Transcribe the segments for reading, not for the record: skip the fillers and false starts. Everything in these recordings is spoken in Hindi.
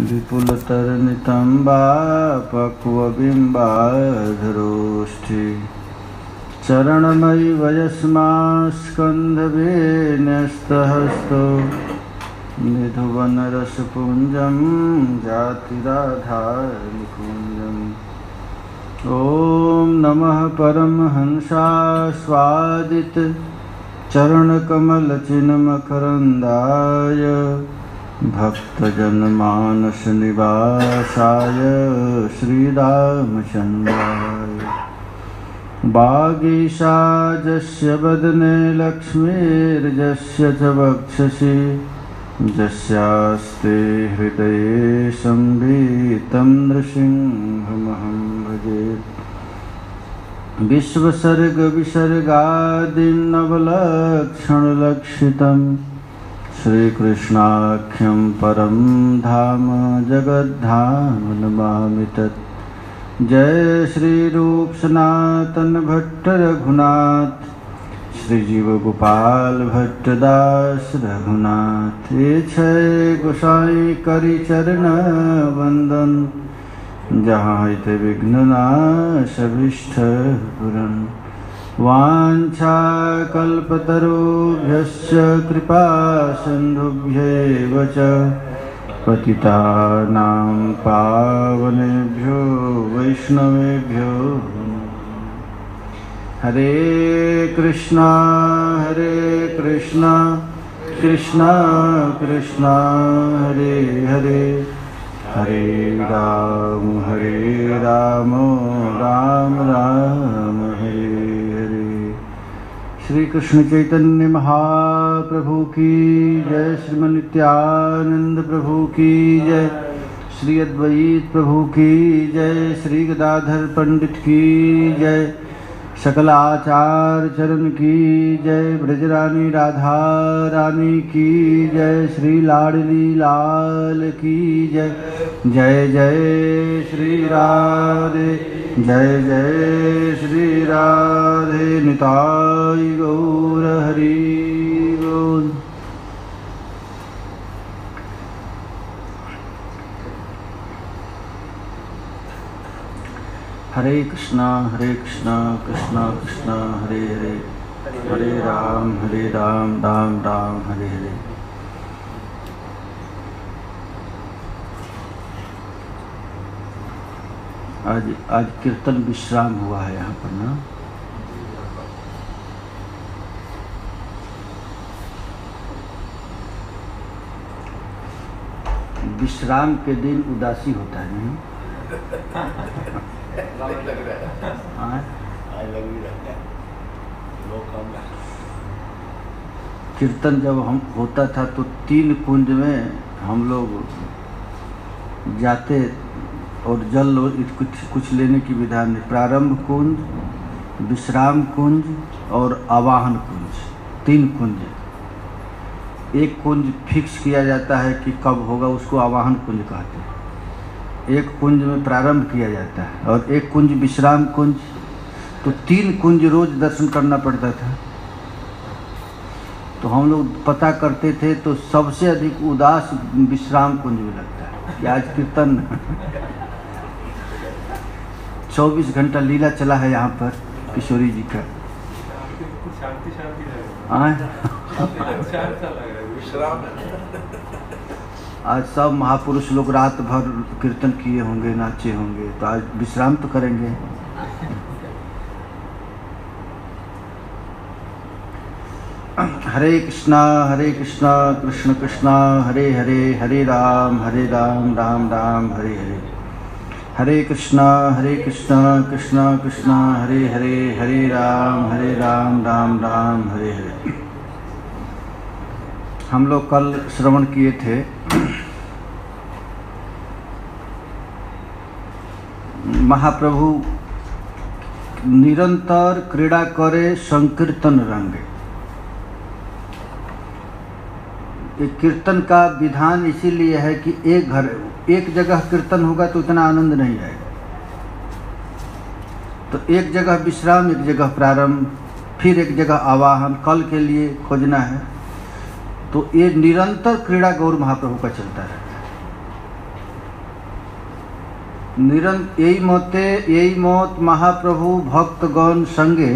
विपुलतरनितम्बा पक्वबिम्बाधरोष्ठि चरणमयि वयस्मास्कन्धवेन्यस्तहस्तो निधुवनरसपुञ्जं जातिराधारनिकुञ्जम्। ॐ नमः परमहंसास्वादित चरणकमलचिन्मकरन्दाय भक्तजनमानसनिवासाय श्रीरामचन्द्राय। वागीशाजस्य वदने लक्ष्मीर्यस्य च वक्षसि यस्यास्ते हृदये संवितं नृसिंहमहं भजे। विश्वसर्गविसर्गादिनवलक्षणलक्षितं श्रीकृष्णाख्यं परं धाम जगद्धाम नमामि तत्। जय श्री रूप सनातन भट्ट रघुनाथ श्रीजीव गोपाल भट्टदास रघुनाथ। ये छय गोसाई करि चरण वंदन जहाँ हिते विघ्न नाश अभीष्ट पूरन। वाञ्छा कल्पतरुभ्यश्च कृपा सिन्धुभ्यैव च पतितानां पावनेभ्यो वैष्णवेभ्यो। हरे कृष्णा कृष्णा कृष्णा हरे हरे, हरे राम राम राम हरे हरे। श्री कृष्ण चैतन्य महाप्रभु की जय, श्रीमन नित्यानंद प्रभु की जय, श्री अद्वैत प्रभु की जय, श्री गदाधर पंडित की जय, सकल आचार्य चरण की जय, ब्रजरानी राधा रानी की जय, श्री लाडली लाल की जय। जय जय श्री राधे, जय जय श्री राधे, निताई गौर हरि बोल। हरे कृष्णा कृष्णा कृष्णा हरे हरे, हरे राम राम राम हरे हरे। आज कीर्तन विश्राम हुआ है यहाँ पर ना। विश्राम के दिन उदासी होता है नहीं? कीर्तन जब हम होता था तो 3 कुंज में हम लोग जाते और जल कुछ लेने की विधान नहीं। प्रारंभ कुंज, विश्राम कुंज और आवाहन कुंज, 3 कुंज। एक कुंज फिक्स किया जाता है कि कब होगा, उसको आवाहन कुंज कहते हैं। एक कुंज में प्रारंभ किया जाता है और एक कुंज विश्राम कुंज। तो 3 कुंज रोज दर्शन करना पड़ता था। तो हम लोग पता करते थे तो सबसे अधिक उदास विश्राम कुंज में लगता है कि आज कीर्तन 24 घंटा लीला चला है यहाँ पर किशोरी जी का। आज सब महापुरुष लोग रात भर कीर्तन किए होंगे, नाचे होंगे, तो आज विश्राम तो करेंगे। हरे कृष्णा कृष्ण कृष्णा हरे हरे, हरे राम राम राम हरे हरे। हरे कृष्णा कृष्णा कृष्णा हरे हरे, हरे राम राम राम हरे हरे। हम लोग कल श्रवण किए थे महाप्रभु निरंतर क्रीड़ा करे संकीर्तन रंगे। कीर्तन का विधान इसीलिए है कि एक जगह कीर्तन होगा तो इतना आनंद नहीं आएगा। तो एक जगह विश्राम, एक जगह प्रारंभ, फिर एक जगह आवाहन, कल के लिए खोजना है। तो ये निरंतर क्रीड़ा गौर महाप्रभु का चलता रहता है। यही मत महाप्रभु भक्तगण संगे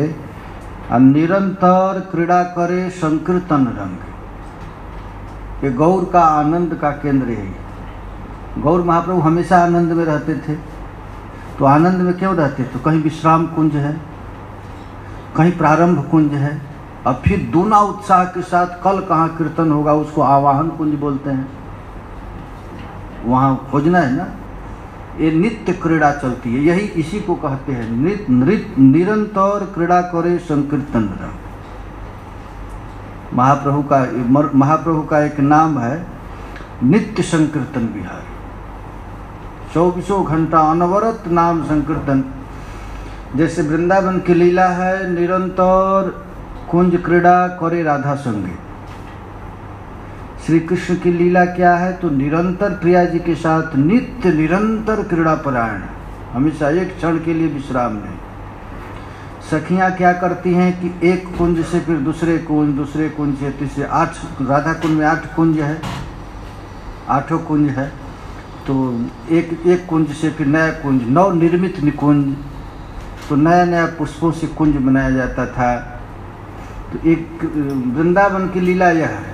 निरंतर क्रीड़ा करे संकीर्तन रंग। ये गौर का आनंद का केंद्र है। गौर महाप्रभु हमेशा आनंद में रहते थे। तो आनंद में क्यों रहते? तो कहीं विश्राम कुंज है, कहीं प्रारंभ कुंज है, और फिर दूना उत्साह के साथ कल कहाँ कीर्तन होगा उसको आवाहन कुंज बोलते हैं। वहाँ खोजना है ना। ये नित्य क्रीड़ा चलती है, यही इसी को कहते हैं निरंतर क्रीड़ा करे संकीर्तन रंग। महाप्रभु का एक नाम है नित्य संकीर्तन विहार। 24 घंटा अनवरत नाम संकीर्तन। जैसे वृंदावन की लीला है निरंतर कुंज क्रीड़ा करे राधा संगे। श्री कृष्ण की लीला क्या है? तो निरंतर प्रिया जी के साथ नित्य निरंतर क्रीड़ा परायण, हमेशा एक क्षण के लिए विश्राम नहीं। सखियां क्या करती हैं कि एक कुंज से फिर दूसरे कुंज से तीसरे, 8 राधा कुंज में 8 कुंज है, 8 कुंज है। तो एक कुंज से फिर नया कुंज, नव निर्मित निकुंज, तो नया नया पुष्पों से कुंज बनाया जाता था। तो एक वृंदावन की लीला यह है,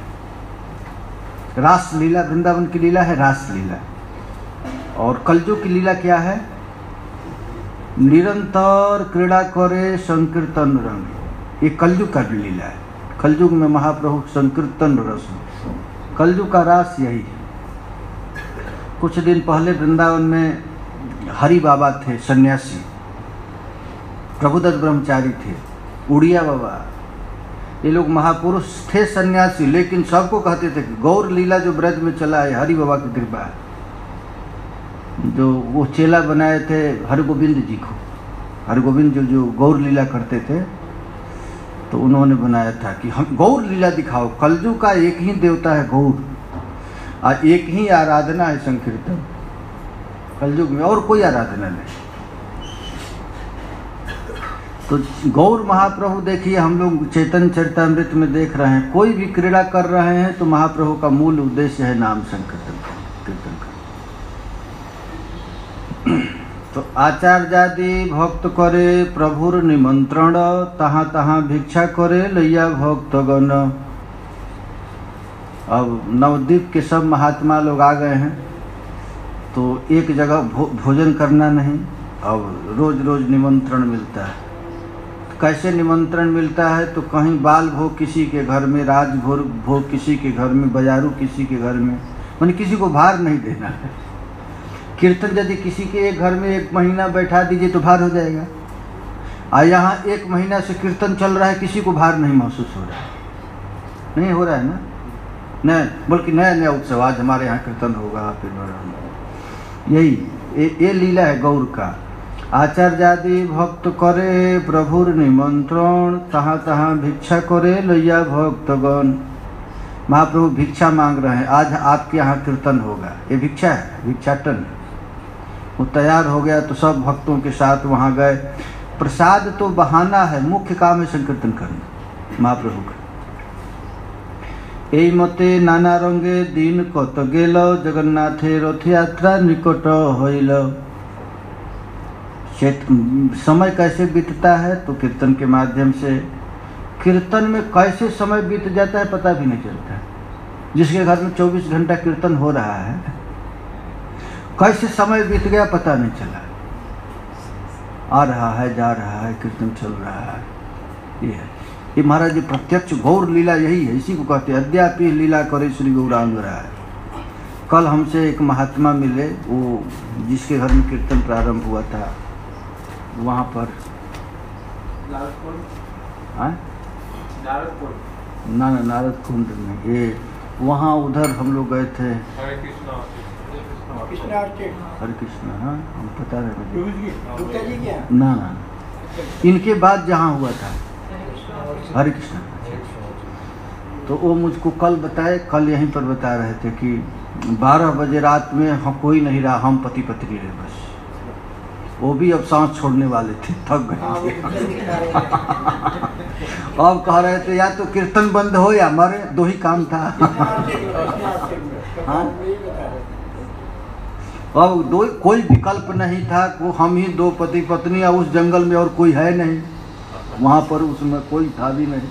रास लीला। वृंदावन की लीला है रास लीला। और कलयुग की लीला क्या है? निरंतर क्रीड़ा करे संकीर्तन रंग। ये कलयुग का लीला है। कलयुग में महाप्रभु संकीर्तन रस, कलयुग का रास यही है। कुछ दिन पहले वृंदावन में हरि बाबा थे, सन्यासी, प्रभुदत्त ब्रह्मचारी थे, उड़िया बाबा, ये लोग महापुरुष थे, सन्यासी, लेकिन सबको कहते थे कि गौर लीला जो ब्रज में चला है हरि बाबा की कृपा है। जो वो चेला बनाए थे हरगोविंद जी को, हरगोविंद जो गौर लीला करते थे, तो उन्होंने बनाया था कि हम गौर लीला दिखाओ। कलयुग का एक ही देवता है गौर, और एक ही आराधना है संकीर्तन। कलयुग में और कोई आराधना नहीं। तो गौर महाप्रभु देखिए, हम लोग चैतन्य चरितामृत में देख रहे हैं, कोई भी क्रीड़ा कर रहे हैं तो महाप्रभु का मूल उद्देश्य है नाम संकीर्तन कीर्तन का। तो आचार्यादि भक्त करे प्रभुर निमंत्रण, तहाँ तहाँ भिक्षा करे लैया भक्तगण। अब नवद्वीप के सब महात्मा लोग आ गए हैं, तो एक जगह भोजन करना नहीं, अब रोज रोज निमंत्रण मिलता है। कैसे निमंत्रण मिलता है? तो कहीं बाल भोग किसी के घर में, राज भोग किसी के घर में, बजारू किसी के घर में, माने किसी को भार नहीं देना है। कीर्तन यदि किसी के एक घर में 1 महीना बैठा दीजिए तो भार हो जाएगा, और यहाँ 1 महीना से कीर्तन चल रहा है, किसी को भार नहीं महसूस हो रहा है, नहीं हो रहा है ना। नहीं, बल्कि नया नया उत्सव, आज हमारे यहाँ कीर्तन होगा, फिर यही ये लीला है गौर का। आचार्यादि भक्त करे प्रभुर निमंत्रण, तहाँ तहाँ भिक्षा करे लैया भक्तगण। महाप्रभु भिक्षा मांग रहे हैं, आज आपके यहाँ कीर्तन होगा, ये भिक्षा है, भिक्षाटन। वो तैयार हो गया तो सब भक्तों के साथ वहाँ गए। प्रसाद तो बहाना है, मुख्य काम है संकीर्तन करना महाप्रभु का। এই মতে নানা রঙে দিন কত গেল, জগন্নাথের রথযাত্রা নিকট হইল। समय कैसे बीतता है? तो कीर्तन के माध्यम से। कीर्तन में कैसे समय बीत जाता है पता भी नहीं चलता है। जिसके घर में 24 घंटा कीर्तन हो रहा है, कैसे समय बीत गया पता नहीं चला। आ रहा है, जा रहा है, कीर्तन चल रहा है। ये महाराज जी प्रत्यक्ष गौर लीला यही है, इसी को कहते हैं अद्यापि लीला करे श्री गौरांग राय। कल हमसे एक महात्मा मिले, वो जिसके घर में कीर्तन प्रारंभ हुआ था, वहाँ पर नारद कुंड में, ये वहाँ उधर हम लोग गए थे। हरे कृष्ण, हाँ हम पता नहीं ना, इनके बाद जहाँ हुआ था हरे कृष्ण। तो वो मुझको कल बताए, कल यहीं पर बता रहे थे कि 12 बजे रात में हम कोई नहीं रहा, हम पति पत्नी रहे बस। वो भी अब सांस छोड़ने वाले थे, थक गए थे। अब कह रहे थे या तो कीर्तन बंद हो या मरे, 2 ही काम था। हाँ? अब कोई विकल्प नहीं था, वो हम ही दो पति पत्नी, और उस जंगल में और कोई है नहीं, वहाँ पर उसमें कोई था भी नहीं।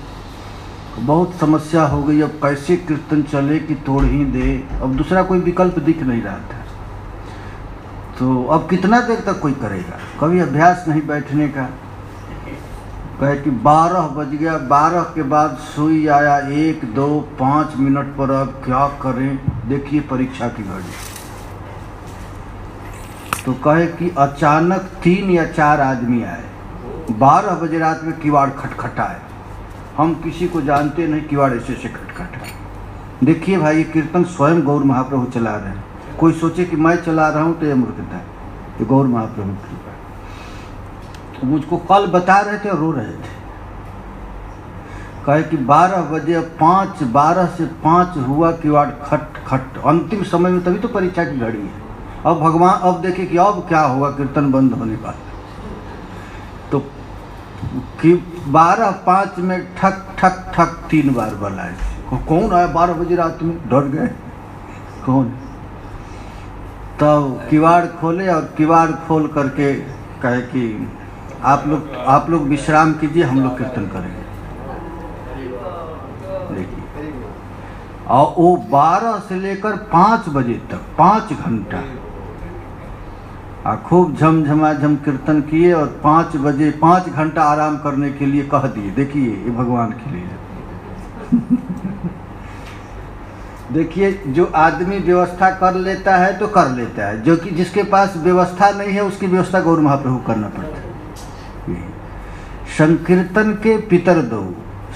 बहुत समस्या हो गई, अब कैसे कीर्तन चले कि तोड़ ही दे, अब दूसरा कोई विकल्प दिख नहीं रहा था। तो अब कितना देर तक कोई करेगा, कभी अभ्यास नहीं बैठने का। कहे कि 12 बज गया, 12 के बाद सुई आया 1, 2, 5 मिनट पर, अब क्या करें, देखिए परीक्षा की घड़ी। तो कहे कि अचानक 3 या 4 आदमी आए, 12 बजे रात में किवाड़ खटखटाए। हम किसी को जानते नहीं, किवाड़ ऐसे खटखटाए। देखिए भाई, ये कीर्तन स्वयं गौर महाप्रभु चला रहे हैं। कोई सोचे कि मैं चला रहा हूँ तो ये मूर्खता है, ये गौर महाप्रभु की कृपा है। तो मुझको कल बता रहे थे और रो रहे थे। कहे कि 12 बजे 5, 12 से 5 हुआ, किवाड़ खट खट, अंतिम समय में, तभी तो परीक्षा की घड़ी है। अब भगवान, अब देखे कि अब क्या होगा, कीर्तन बंद होने वाला। तो कि 12:05 में ठक ठक ठक 3 बार बुलाए। कौन आया 12 बजे रात में, डर गए, कौन। तब किवाड़ खोले और किवाड़ खोल करके कहे कि आप लोग विश्राम कीजिए, हम लोग कीर्तन करेंगे। देखिए, और वो 12 से लेकर 5 बजे तक 5 घंटा खूब झमझमाझम कीर्तन किए, और 5 बजे 5 घंटा आराम करने के लिए कह दिए। देखिए, ये भगवान के लिए देखिए, जो आदमी व्यवस्था कर लेता है तो कर लेता है, जो कि जिसके पास व्यवस्था नहीं है उसकी व्यवस्था गौर महाप्रभु करना पड़ता है। संकीर्तन के पितर दो,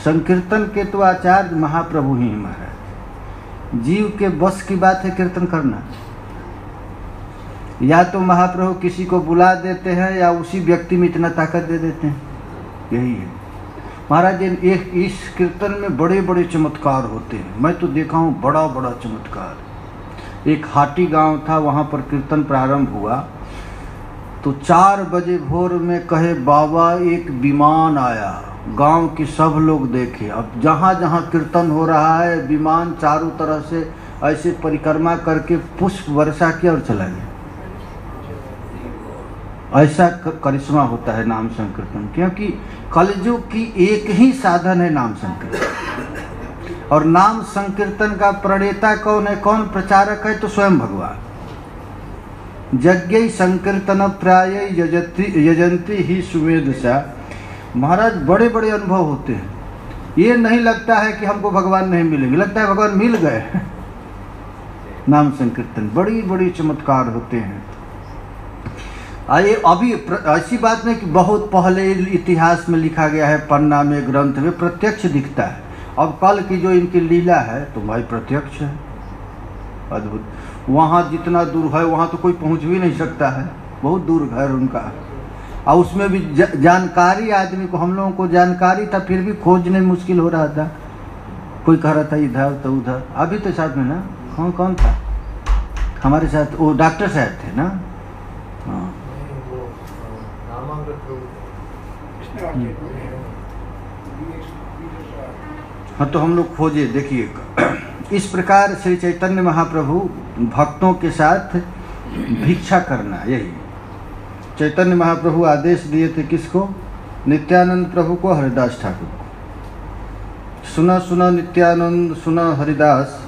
संकीर्तन के तो आचार्य महाप्रभु ही महाराज। जीव के बस की बात है कीर्तन करना। या तो महाप्रभु किसी को बुला देते हैं, या उसी व्यक्ति में इतना ताकत दे देते हैं, यही है महाराज। इस कीर्तन में बड़े बड़े चमत्कार होते हैं। मैं तो देखा हूँ बड़ा बड़ा चमत्कार। एक हाटी गांव था, वहाँ पर कीर्तन प्रारंभ हुआ तो 4 बजे भोर में कहे बाबा एक विमान आया, गांव के सब लोग देखे। अब जहाँ जहाँ कीर्तन हो रहा है, विमान चारों तरह से ऐसे परिक्रमा करके पुष्प वर्षा किया और चला गया। ऐसा करिश्मा होता है नाम संकीर्तन, क्योंकि कलयुग की एक ही साधन है नाम संकीर्तन। और नाम संकीर्तन का प्रणेता कौन है, कौन प्रचारक है, तो स्वयं भगवान। यज्ञ संकीर्तन प्राय यजंती ही सुमेधसा। महाराज, बड़े बड़े अनुभव होते हैं। ये नहीं लगता है कि हमको भगवान नहीं मिलेंगे, लगता है भगवान मिल गए। नाम संकीर्तन बड़ी बड़ी चमत्कार होते हैं। आइए, अभी ऐसी बात नहीं कि बहुत पहले इतिहास में लिखा गया है, पन्ना में, ग्रंथ में प्रत्यक्ष दिखता है। अब कल की जो इनकी लीला है तो भाई प्रत्यक्ष है, अद्भुत। वहाँ जितना दूर है वहाँ तो कोई पहुँच भी नहीं सकता है, बहुत दूर घर उनका। और उसमें भी जानकारी आदमी को, हम लोगों को जानकारी था फिर भी खोजने मुश्किल हो रहा था। कोई कह रहा था इधर तो उधर। अभी तो साथ में ना, कौन था हमारे साथ, वो डॉक्टर साहब थे ना। हाँ, तो हम लोग खोजे। देखिए, इस प्रकार श्री चैतन्य महाप्रभु भक्तों के साथ भिक्षा करना, यही चैतन्य महाप्रभु आदेश दिए थे। किसको? नित्यानंद प्रभु को, हरिदास ठाकुर को। सुना सुना नित्यानंद, सुना हरिदास,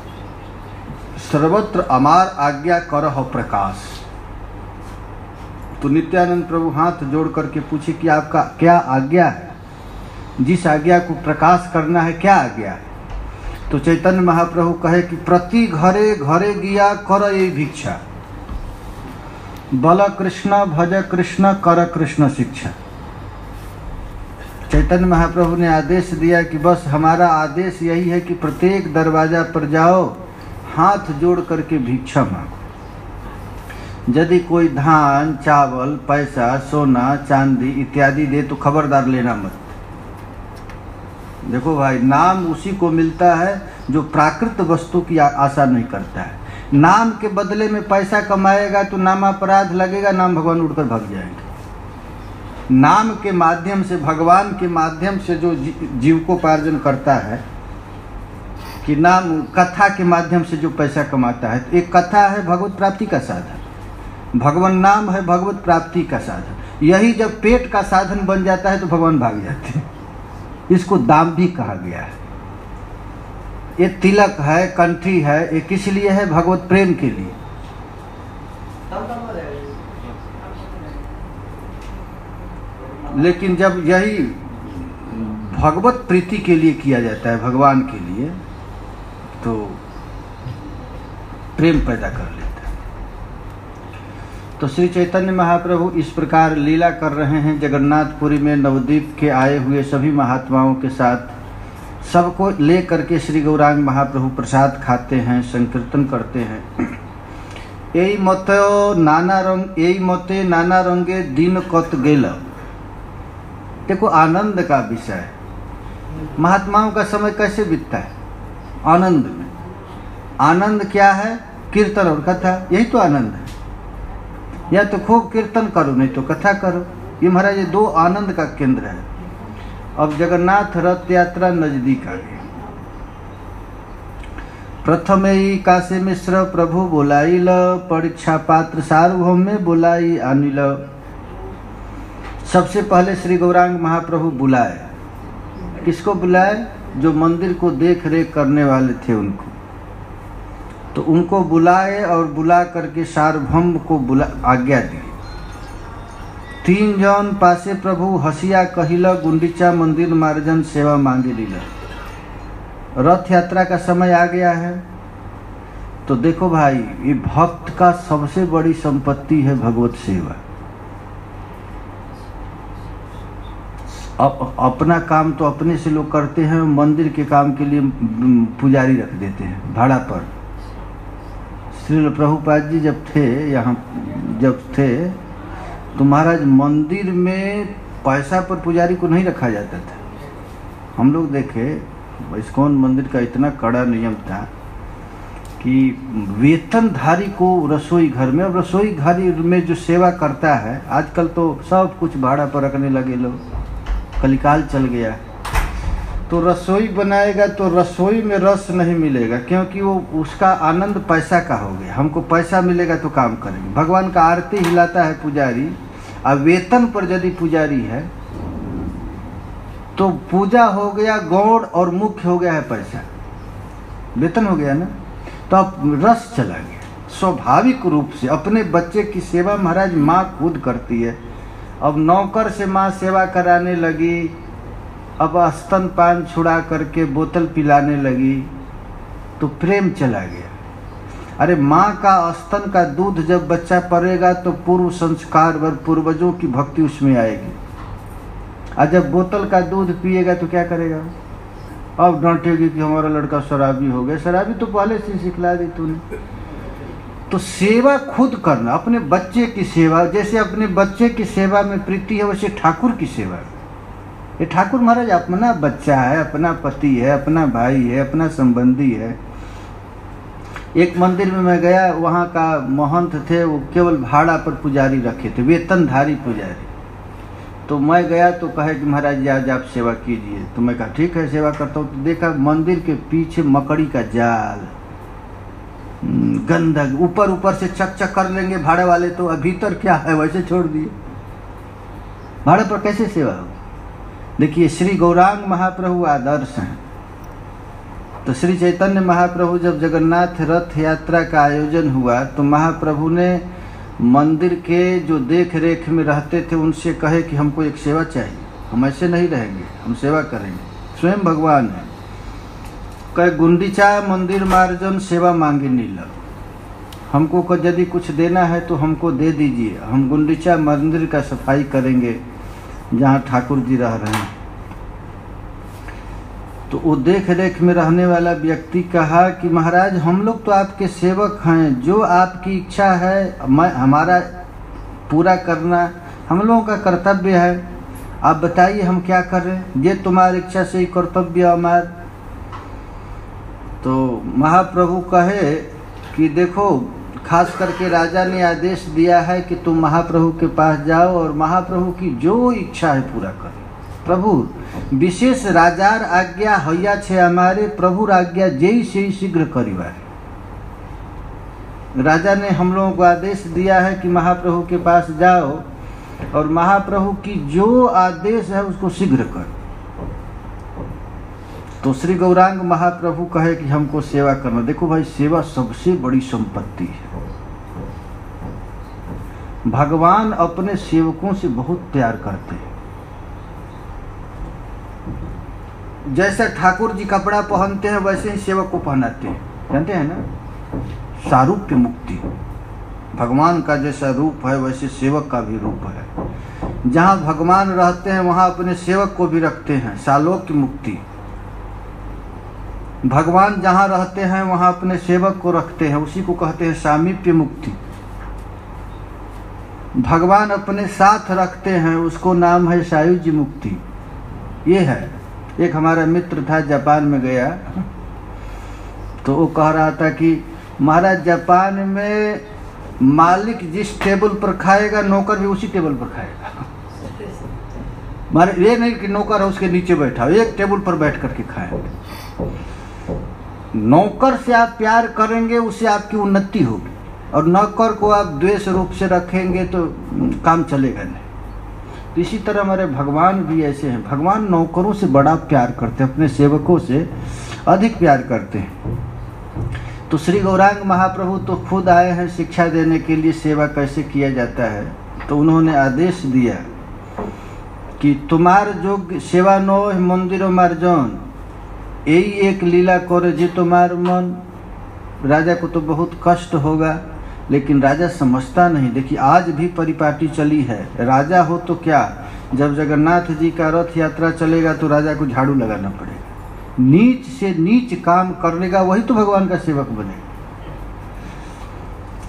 सर्वत्र अमार आज्ञा करह प्रकाश। तो नित्यानंद प्रभु हाथ जोड़ करके पूछे कि आपका क्या आज्ञा है, जिस आज्ञा को प्रकाश करना है, क्या आज्ञा है? तो चैतन्य महाप्रभु कहे कि प्रति घरे घरे गिया कर ये भिक्षा, बल कृष्ण भज कृष्ण कर कृष्ण शिक्षा। चैतन्य महाप्रभु ने आदेश दिया कि बस हमारा आदेश यही है कि प्रत्येक दरवाजा पर जाओ, हाथ जोड़ करके भिक्षा मांगो। यदि कोई धान, चावल, पैसा, सोना, चांदी इत्यादि दे तो खबरदार लेना मत। देखो भाई, नाम उसी को मिलता है जो प्राकृत वस्तु की आशा नहीं करता है। नाम के बदले में पैसा कमाएगा तो नाम अपराध लगेगा, नाम भगवान उड़कर भाग जाएंगे। नाम के माध्यम से, भगवान के माध्यम से जो जीविकोपार्जन करता है, कि नाम कथा के माध्यम से जो पैसा कमाता है, तो एक कथा है भगवत प्राप्ति का साधन। भगवान नाम है भगवत प्राप्ति का साधन। यही जब पेट का साधन बन जाता है तो भगवान भाग जाते हैं। इसको दाम भी कहा गया है। ये तिलक है, कंठी है, ये किस लिए है? भगवत प्रेम के लिए। लेकिन जब यही भगवत प्रीति के लिए किया जाता है, भगवान के लिए, तो प्रेम पैदा कर लेता है। तो श्री चैतन्य महाप्रभु इस प्रकार लीला कर रहे हैं जगन्नाथपुरी में। नवद्वीप के आए हुए सभी महात्माओं के साथ सबको ले करके श्री गौरांग महाप्रभु प्रसाद खाते हैं, संकीर्तन करते हैं। यही मते नाना रंगे दिन कत गेल। देखो आनंद का विषय है। महात्माओं का समय कैसे बीतता है? आनंद में। आनंद क्या है? कीर्तन और कथा, यही तो आनंद है। या तो खूब कीर्तन करो, नहीं तो कथा करो। ये महाराज ये दो आनंद का केंद्र है। अब जगन्नाथ रथ यात्रा नजदीक आ गई। प्रथम ही काशी मिश्र प्रभु बोलाइल, परीक्षा पात्र सार्वभौम में बोलाई अनिल। सबसे पहले श्री गौरांग महाप्रभु बुलाए। किसको बुलाए? जो मंदिर को देख रेख करने वाले थे उनको। तो उनको बुलाए और बुला करके सार्वभौम को आज्ञा दी। 3 जन पासे प्रभु हसिया कहिल, गुंडीचा मंदिर मार्जन सेवा मांगे लीला। रथ यात्रा का समय आ गया है। तो देखो भाई, ये भक्त का सबसे बड़ी संपत्ति है भगवत सेवा। अपना काम तो अपने से लोग करते हैं, मंदिर के काम के लिए पुजारी रख देते हैं भाड़ा पर। श्रील प्रभुपाद जी जब थे तो महाराज मंदिर में पैसा पर पुजारी को नहीं रखा जाता था। हम लोग देखे इस्कॉन मंदिर का इतना कड़ा नियम था कि वेतनधारी को रसोई घर में, और रसोई घर में जो सेवा करता है, आजकल तो सब कुछ भाड़ा पर रखने लगे लोग, कलिकाल चल गया। तो रसोई बनाएगा तो रसोई में रस नहीं मिलेगा, क्योंकि वो उसका आनंद पैसा का हो गया। हमको पैसा मिलेगा तो काम करेंगे। भगवान का आरती हिलाता है पुजारी, और वेतन पर यदि पुजारी है तो पूजा हो गया गौड़ और मुख्य हो गया है पैसा, वेतन हो गया ना। तो अब रस चला गया। स्वाभाविक रूप से अपने बच्चे की सेवा महाराज माँ खुद करती है। अब नौकर से माँ सेवा कराने लगी, अब स्तनपान छुड़ा करके बोतल पिलाने लगी, तो प्रेम चला गया। अरे माँ का स्तन का दूध जब बच्चा पड़ेगा तो पूर्व संस्कार व पूर्वजों की भक्ति उसमें आएगी। और जब बोतल का दूध पिएगा तो क्या करेगा? अब डांटेगी कि हमारा लड़का शराबी हो गया। शराबी तो पहले से सिखला दी तूने। तो सेवा खुद करना, अपने बच्चे की सेवा, जैसे अपने बच्चे की सेवा में प्रीति है वैसे ठाकुर की सेवा। ये ठाकुर महाराज अपना बच्चा है, अपना पति है, अपना भाई है, अपना संबंधी है। एक मंदिर में मैं गया, वहाँ का महंत थे, वो केवल भाड़ा पर पुजारी रखे थे, वेतनधारी पुजारी। तो मैं गया तो कहे कि महाराज आज आप सेवा कीजिए। तो मैं कहा ठीक है सेवा करता हूँ। तो देखा मंदिर के पीछे मकड़ी का जाल, गंदग, ऊपर से चक चक कर लेंगे भाड़े वाले, तो भीतर क्या है वैसे छोड़ दिए। भाड़े पर कैसे सेवा हो? देखिए श्री गौरांग महाप्रभु आदर्श हैं। तो श्री चैतन्य महाप्रभु जब जगन्नाथ रथ यात्रा का आयोजन हुआ तो महाप्रभु ने मंदिर के जो देख रेख में रहते थे उनसे कहे कि हमको एक सेवा चाहिए, हम ऐसे नहीं रहेंगे, हम सेवा करेंगे। स्वयं भगवान है। कहे गुंडीचा मंदिर मार्जन सेवा मांगे नील। हमको यदि कुछ देना है तो हमको दे दीजिए, हम गुंडीचा मंदिर का सफाई करेंगे जहाँ ठाकुर जी रह रहे हैं। तो वो देख रेख में रहने वाला व्यक्ति कहा कि महाराज हम लोग तो आपके सेवक हैं, जो आपकी इच्छा है हमारा पूरा करना हम लोगों का कर्तव्य है। आप बताइए हम क्या करें, ये तुम्हारी इच्छा से ही कर्तव्य हमारा। तो महाप्रभु कहे कि देखो खास करके राजा ने आदेश दिया है कि तुम महाप्रभु के पास जाओ और महाप्रभु की जो इच्छा है पूरा करो। प्रभु विशेष राजार आज्ञा हैया छे हमारे, प्रभुर आज्ञा जेई से ही शीघ्र करिवार। राजा ने हम लोगों को आदेश दिया है कि महाप्रभु के पास जाओ और महाप्रभु की जो आदेश है उसको शीघ्र कर। तो श्री गौरांग महाप्रभु कहे कि हमको सेवा करना। देखो भाई, सेवा सबसे बड़ी संपत्ति है। भगवान अपने सेवकों से बहुत प्यार करते हैं। जैसा ठाकुर जी कपड़ा पहनते हैं वैसे ही सेवक को पहनाते हैं, जानते हैं ना। सारूप्य मुक्ति, भगवान का जैसा रूप है वैसे सेवक का भी रूप है। जहाँ भगवान रहते हैं वहाँ अपने सेवक को भी रखते हैं, सालोक्य मुक्ति। भगवान जहाँ रहते हैं वहाँ अपने सेवक को रखते हैं, उसी को कहते हैं सामीप्य मुक्ति। भगवान अपने साथ रखते हैं, उसको नाम है सायुज्य मुक्ति। ये है। एक हमारा मित्र था, जापान में गया, तो वो कह रहा था कि महाराज जापान में मालिक जिस टेबल पर खाएगा नौकर भी उसी टेबल पर खाएगा। महाराज ये नहीं कि नौकर है उसके नीचे बैठा, एक टेबल पर बैठ करके खाएंगे। नौकर से आप प्यार करेंगे उससे आपकी उन्नति होगी, और नौकर को आप द्वेष रूप से रखेंगे तो काम चलेगा नहीं। तो इसी तरह हमारे भगवान भी ऐसे हैं। भगवान नौकरों से बड़ा प्यार करते हैं, अपने सेवकों से अधिक प्यार करते हैं। तो श्री गौरांग महाप्रभु तो खुद आए हैं शिक्षा देने के लिए सेवा कैसे किया जाता है। तो उन्होंने आदेश दिया कि तुम्हार जोग सेवा नो मंदिरों मार्जन, यही एक लीला करे जी तुम्हार मन। राजा को तो बहुत कष्ट होगा, लेकिन राजा समझता नहीं। देखिए आज भी परिपाटी चली है। राजा हो तो क्या, जब जगन्नाथ जी का रथ यात्रा चलेगा तो राजा को झाड़ू लगाना पड़ेगा। नीच से नीच काम करनेगा वही तो भगवान का सेवक बनेगा।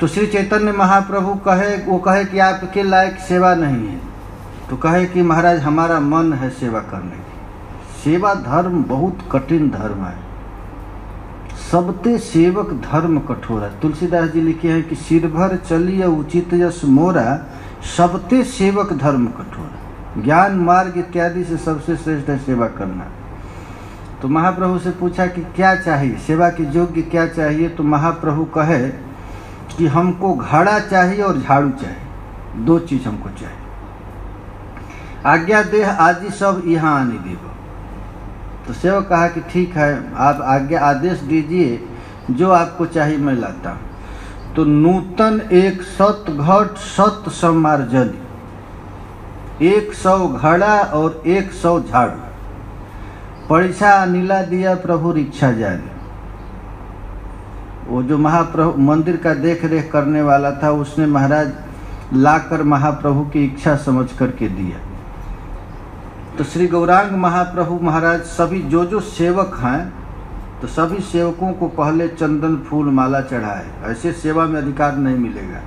तो श्री चैतन्य महाप्रभु कहे कि आपके लायक सेवा नहीं है। तो कहे कि महाराज हमारा मन है सेवा करने की। सेवा धर्म बहुत कठिन धर्म है। सबते सेवक धर्म कठोरा। तुलसीदास जी लिखे हैं कि सिर भर चलिए उचित यश मोरा, सबते सेवक धर्म कठोरा। ज्ञान मार्ग इत्यादि से सबसे श्रेष्ठ है सेवा करना। तो महाप्रभु से पूछा कि क्या चाहिए, सेवा के योग्य क्या चाहिए। तो महाप्रभु कहे कि हमको घड़ा चाहिए और झाड़ू चाहिए, दो चीज हमको चाहिए। आज्ञा देह आदि सब यहाँ आने देव। तो सेवक कहा कि ठीक है, आप आज्ञा आदेश दीजिए, जो आपको चाहिए मैं लाता हूँ। तो नूतन 100 घट 100 सम्मार्जनी, 100 घड़ा और 100 झाड़ू। परीक्षा अनिला दिया प्रभु रिक्षा जाने। वो जो महाप्रभु मंदिर का देख रेख करने वाला था, उसने महाराज लाकर महाप्रभु की इच्छा समझ करके दिया। तो श्री गौरांग महाप्रभु महाराज सभी जो सेवक हैं, तो सभी सेवकों को पहले चंदन फूल माला चढ़ाए। ऐसे सेवा में अधिकार नहीं मिलेगा।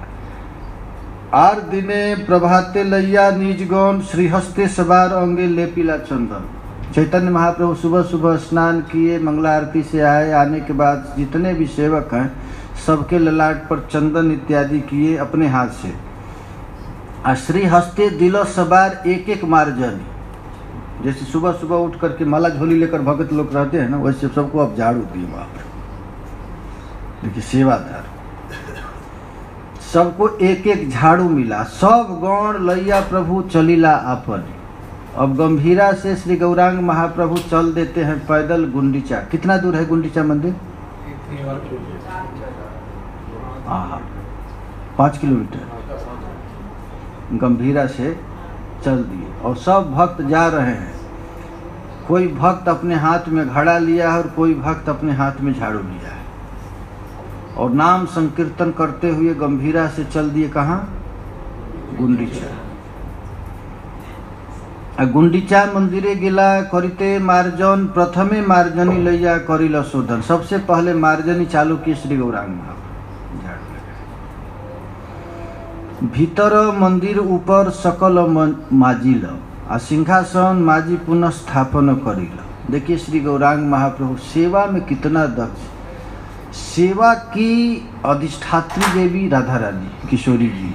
आर दिने प्रभाते लैया निज गौन, श्रीहस्ते सवार अंगे लेपिला चंदन। चैतन्य महाप्रभु सुबह सुबह स्नान किए, मंगला आरती से आए। आने के बाद जितने भी सेवक हैं सबके ललाट पर चंदन इत्यादि किए अपने हाथ से। श्रीहस्ते दिलो सवार एक एक मार्जनी। जैसे सुबह सुबह उठ करके माला झोली लेकर भगत लोग रहते हैं ना, वैसे सबको अब झाड़ू दिए वहाँ पर। देखिए सेवादार, सबको एक एक झाड़ू मिला। सब गौण लैया प्रभु चलीला आपन। अब गंभीरा से श्री गौरांग महाप्रभु चल देते हैं पैदल गुंडीचा। कितना दूर है गुंडीचा मंदिर? 5 किलोमीटर। गंभीरा से चल दिए और सब भक्त जा रहे हैं। कोई भक्त अपने हाथ में घड़ा लिया है और कोई भक्त अपने हाथ में झाड़ू लिया है, और नाम संकीर्तन करते हुए गंभीरा से चल दिए। कहाँ? गुंडीचा। गुंडीचा मंदिरे गिला करिते मार्जन, प्रथमे मार्जनी लैया करिल शोधन। सबसे पहले मार्जनी चालू की श्री गौरांग महाप्रभु। भीतर मंदिर ऊपर सकल माजिल, आ सिंहासन माजी पुनः स्थापन करिल। देखिए श्री गौरांग महाप्रभु सेवा में कितना दक्ष। सेवा की अधिष्ठात्री देवी राधा रानी किशोरी जी,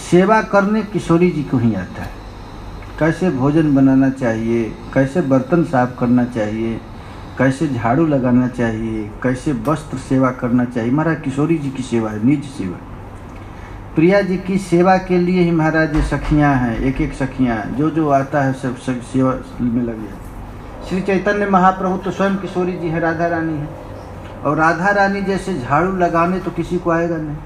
सेवा करने किशोरी जी को ही आता है। कैसे भोजन बनाना चाहिए, कैसे बर्तन साफ करना चाहिए, कैसे झाड़ू लगाना चाहिए, कैसे वस्त्र सेवा करना चाहिए। महाराज किशोरी जी की सेवा है, निज सेवा। प्रिया जी की सेवा के लिए ही महाराज ये सखियाँ हैं, एक एक सखियाँ जो जो आता है सब सेवा में लग जाए। श्री चैतन्य महाप्रभु तो स्वयं किशोरी जी है, राधा रानी है, और राधा रानी जैसे झाड़ू लगाने तो किसी को आएगा नहीं।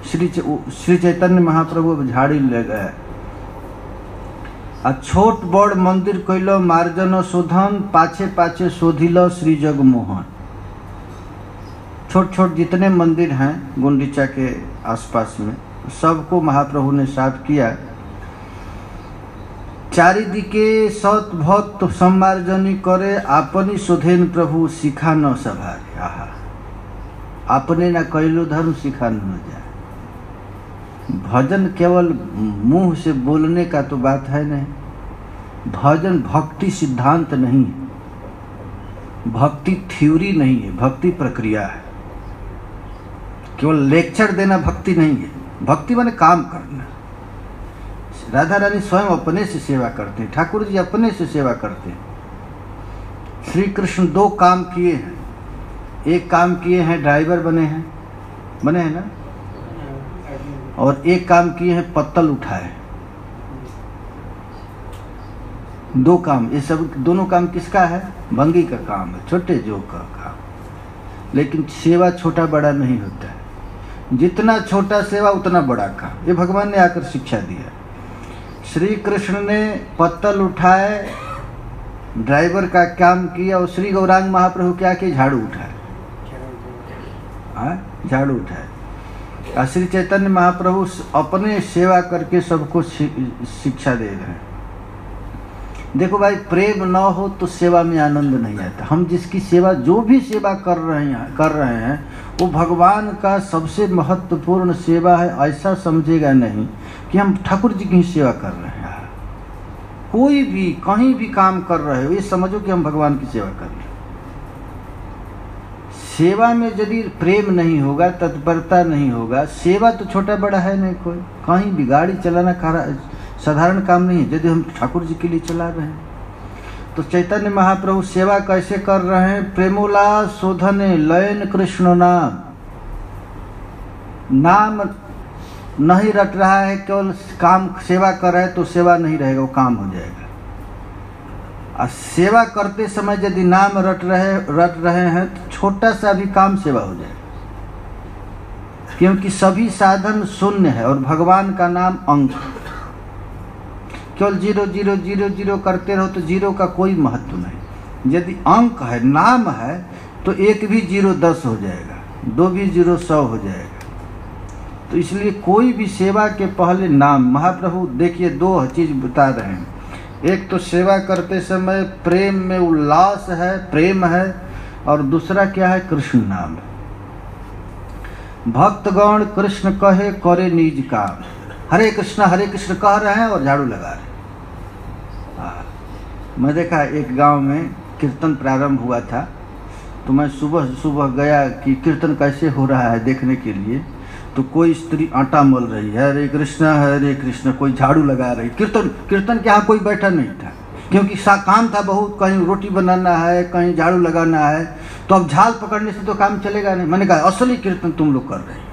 श्री चैतन्य महाप्रभु अब झाड़ी लगाए। आ छोट बड़ मंदिर कैलो मार्जन शोधन, पाछे पाछे शोधिलो श्री जगमोहन। छोट छोट जितने मंदिर हैं गुंडीचा के आसपास में, सबको महाप्रभु ने साफ किया। चारिदिके सत भक्त सम्मार्जनी करे, आपनी शोधेन प्रभु शिखा न सभारे। आहा, आपने न कैलो धर्म शिखा न जाए। भजन केवल मुंह से बोलने का तो बात है नहीं। भजन भक्ति सिद्धांत नहीं है, भक्ति थ्योरी नहीं है, भक्ति प्रक्रिया है। केवल लेक्चर देना भक्ति नहीं है, भक्ति माने काम करना। राधा रानी स्वयं अपने से सेवा करते हैं, ठाकुर जी अपने से सेवा करते हैं। श्री कृष्ण दो काम किए हैं। एक काम किए हैं ड्राइवर बने हैं ना, और एक काम किए हैं पत्तल उठाए। दो काम, ये सब दोनों काम किसका है? भंगी का काम है, छोटे जो का काम। लेकिन सेवा छोटा बड़ा नहीं होता है, जितना छोटा सेवा उतना बड़ा काम। ये भगवान ने आकर शिक्षा दिया। श्री कृष्ण ने पत्तल उठाए, ड्राइवर का काम किया, और श्री गौरांग महाप्रभु क्या किए? झाड़ू उठाए। झाड़ू उठाए। श्री चैतन्य महाप्रभु अपने सेवा करके सबको शिक्षा दे रहे हैं। देखो भाई, प्रेम न हो तो सेवा में आनंद नहीं आता। हम जिसकी सेवा, जो भी सेवा कर रहे हैं वो भगवान का सबसे महत्वपूर्ण सेवा है, ऐसा समझेगा नहीं कि हम ठाकुर जी की सेवा कर रहे हैं। कोई भी कहीं भी काम कर रहे हो, ये समझो कि हम भगवान की सेवा कर रहे हैं। सेवा में यदि प्रेम नहीं होगा, तत्परता नहीं होगा, सेवा तो छोटा बड़ा है नहीं। कोई कहीं भी गाड़ी चलाना साधारण काम नहीं है, यदि हम ठाकुर जी के लिए चला रहे हैं। तो चैतन्य महाप्रभु सेवा कैसे कर रहे हैं? प्रेमोला शोधने लयन कृष्ण नाम नहीं रट रहा है, केवल काम सेवा कर रहा है तो सेवा नहीं रहेगा, वो काम हो जाएगा। और सेवा करते समय यदि नाम रट रहे हैं तो छोटा सा भी काम सेवा हो जाएगा, क्योंकि सभी साधन शून्य है और भगवान का नाम अंक। केवल 0 0 0 0 करते रहो तो 0 का कोई महत्व नहीं। यदि अंक है, नाम है, तो 1 भी 0 10 हो जाएगा, 2 भी 0 100 हो जाएगा। तो इसलिए कोई भी सेवा के पहले नाम। महाप्रभु देखिए 2 चीज बता रहे हैं। एक तो सेवा करते समय प्रेम में उल्लास है, प्रेम है, और दूसरा क्या है? कृष्ण नाम है। भक्तगण कृष्ण कहे करे निज काम। हरे कृष्ण कह रहे हैं और झाड़ू लगा रहे हैं। मैं देखा एक गांव में कीर्तन प्रारंभ हुआ था, तो मैं सुबह गया कि कीर्तन कैसे हो रहा है देखने के लिए। तो कोई स्त्री आटा मल रही है, हरे कृष्ण, कोई झाड़ू लगा रही। कीर्तन के यहाँ कोई बैठा नहीं था, क्योंकि काम था बहुत, कहीं रोटी बनाना है, कहीं झाड़ू लगाना है। तो अब झाल पकड़ने से तो काम चलेगा नहीं। मैंने कहा असली कीर्तन तुम लोग कर रहे हैं।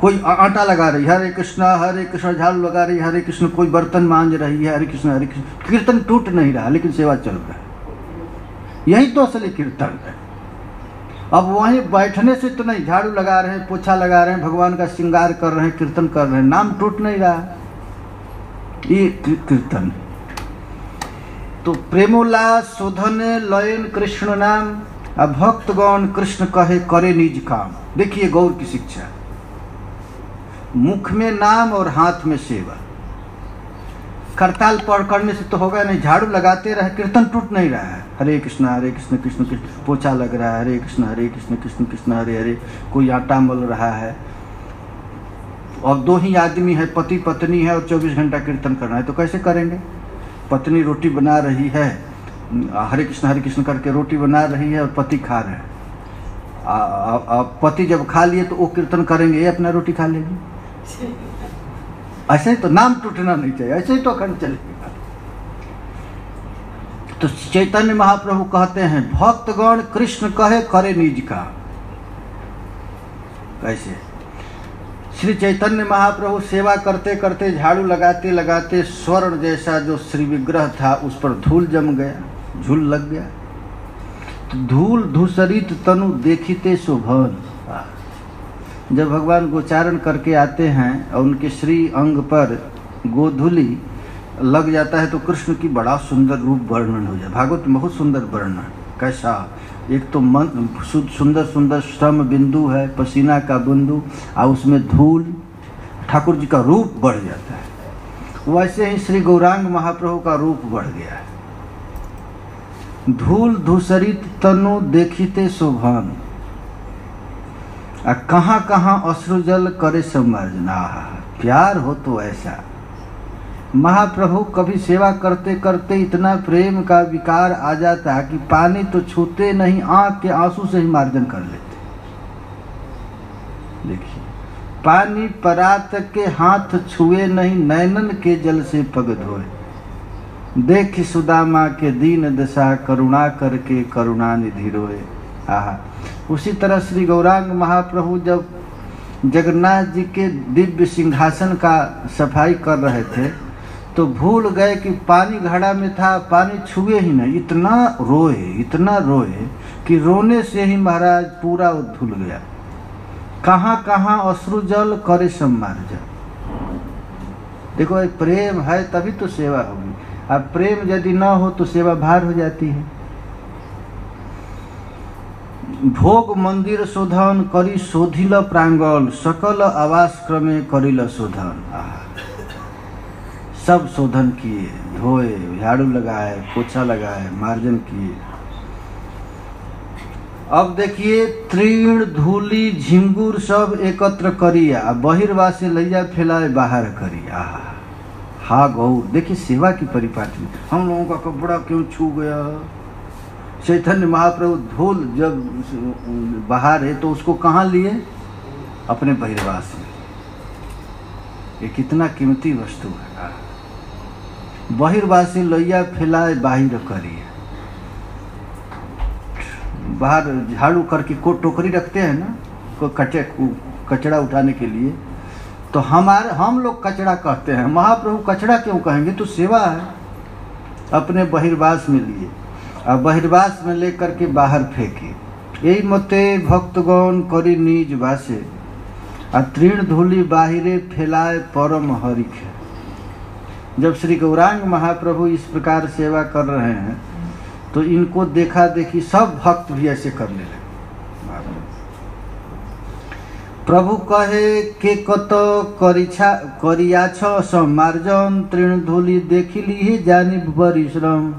कोई आटा लगा रही, हरे कृष्ण, झाड़ू लगा रही, हरे कृष्ण, कोई बर्तन मांज रही है, हरे कृष्ण। कीर्तन टूट नहीं रहा, लेकिन सेवा चल रहा है। यही तो असली कीर्तन है। अब वहीं बैठने से तो नहीं, झाड़ू लगा रहे हैं, पोछा लगा रहे हैं, भगवान का श्रृंगार कर रहे हैं, कीर्तन कर रहे हैं, नाम टूट नहीं रहा। ये कीर्तन। तो प्रेमोला शोधने लयन कृष्ण नाम, भक्तगण कृष्ण कहे करे निज काम। देखिए गौर की शिक्षा। मुख में नाम और हाथ में सेवा। करताल पकड़ने से तो होगा नहीं, झाड़ू लगाते रहे, कीर्तन टूट नहीं रहा है। हरे कृष्ण कृष्ण कृष्ण, पोछा लग रहा है, हरे कृष्ण कृष्ण कृष्ण हरे हरे। कोई आटा मल रहा है, और 2 ही आदमी है, पति पत्नी है, और 24 घंटा कीर्तन करना है, तो कैसे करेंगे? पत्नी रोटी बना रही है, हरे कृष्ण करके रोटी बना रही है, और पति खा रहे हैं। पति जब खा लिए तो वो कीर्तन करेंगे, ये अपना रोटी खा लेगी। ऐसे ही तो नाम टूटना नहीं चाहिए, ऐसे ही तो अखंड चलेगा। तो चैतन्य महाप्रभु कहते हैं भक्तगण कृष्ण कहे करे निज का। कैसे? श्री चैतन्य महाप्रभु सेवा करते करते झाड़ू लगाते लगाते स्वर्ण जैसा जो श्री विग्रह था उस पर धूल जम गया, झूल लग गया। तो धूल धूसरित तनु देखिते शोभन। जब भगवान गोचारण करके आते हैं और उनके श्री अंग पर गोधूली लग जाता है तो कृष्ण की बड़ा सुंदर रूप वर्णन हो जाए। भागवत में बहुत सुंदर वर्णन। कैसा? एक तो मन सुंदर सुंदर श्रम बिंदु है, पसीना का बिंदु, और उसमें धूल, ठाकुर जी का रूप बढ़ जाता है। वैसे ही श्री गौरांग महाप्रभु का रूप बढ़ गया है। धूल धूसरित तनु देखिते शोभन, कहाँ कहाँ अश्रुजल करे समर्जना। प्यार हो तो ऐसा। महाप्रभु कभी सेवा करते करते इतना प्रेम का विकार आ जाता कि पानी तो छूते नहीं, आंख के आंसू से ही मार्जन कर लेते। देखिए, पानी परात के हाथ छुए नहीं, नैनन के जल से पग धोए। देख सुदामा के दीन दशा, करुणा करके करुणा निधि रोए। आहा, उसी तरह श्री गौरांग महाप्रभु जब जगन्नाथ जी के दिव्य सिंहासन का सफाई कर रहे थे तो भूल गए कि पानी घड़ा में था, पानी छुए ही नहीं। इतना रोए कि रोने से ही महाराज पूरा धुल गया। कहाँ कहाँ अश्रुजल करे सम्मार्जन। देखो, एक प्रेम है तभी तो सेवा होगी। अब प्रेम यदि न हो तो सेवा भार हो जाती है। भोग मंदिर शोधन करी शोधिल प्रांगल, सकल आवास क्रमे करिल शोधन। सब शोधन किए, धोए, झाड़ू लगाए, पोछा लगाए, मार्जन किए। अब देखिए, तृण धूली झिंगुर सब एकत्र करिया, बहिर्वासे लैया फैलाए बाहर करिया। हा गौर, देखिए सेवा की परिपाटी। हम लोगों का कपड़ा क्यों छू गया? चैतन्य महाप्रभु धूल जब बाहर है तो उसको कहाँ लिए? अपने बहिर्वास में। ये कितना कीमती वस्तु है। बहिर्वासी लैया फैलाए बाहिर करिए। बाहर झाड़ू करके को टोकरी रखते हैं ना, को कचरा उठाने के लिए, तो हम लोग कचरा कहते हैं। महाप्रभु कचरा क्यों कहेंगे? तो सेवा है। अपने बहिर्वास में लिए और बहिर्वास में लेकर के बाहर फेंके। यही मते भक्तगण करी निज वासे, तृण धूलि बाहिरे फैलाए परम हरिख। जब श्री गौरांग महाप्रभु इस प्रकार सेवा कर रहे हैं तो इनको देखा देखी सब भक्त भी ऐसे करने लगे। प्रभु कहे के कत करिया छ सम्मार्जन, तृण धूलि देखिली जानी परिश्रम।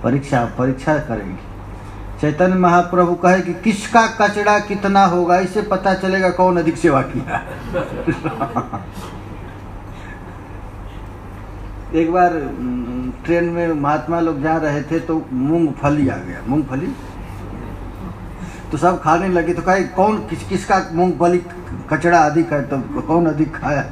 परीक्षा करेंगे। चैतन्य महाप्रभु कहे कि किसका कचरा कितना होगा, इससे पता चलेगा कौन अधिक सेवा किया। एक बार ट्रेन में महात्मा लोग जा रहे थे तो मूंगफली आ गया। मूंगफली तो सब खाने लगे। तो कहे कौन किसका मूंगफली कचरा अधिक है, तो कौन अधिक खाया।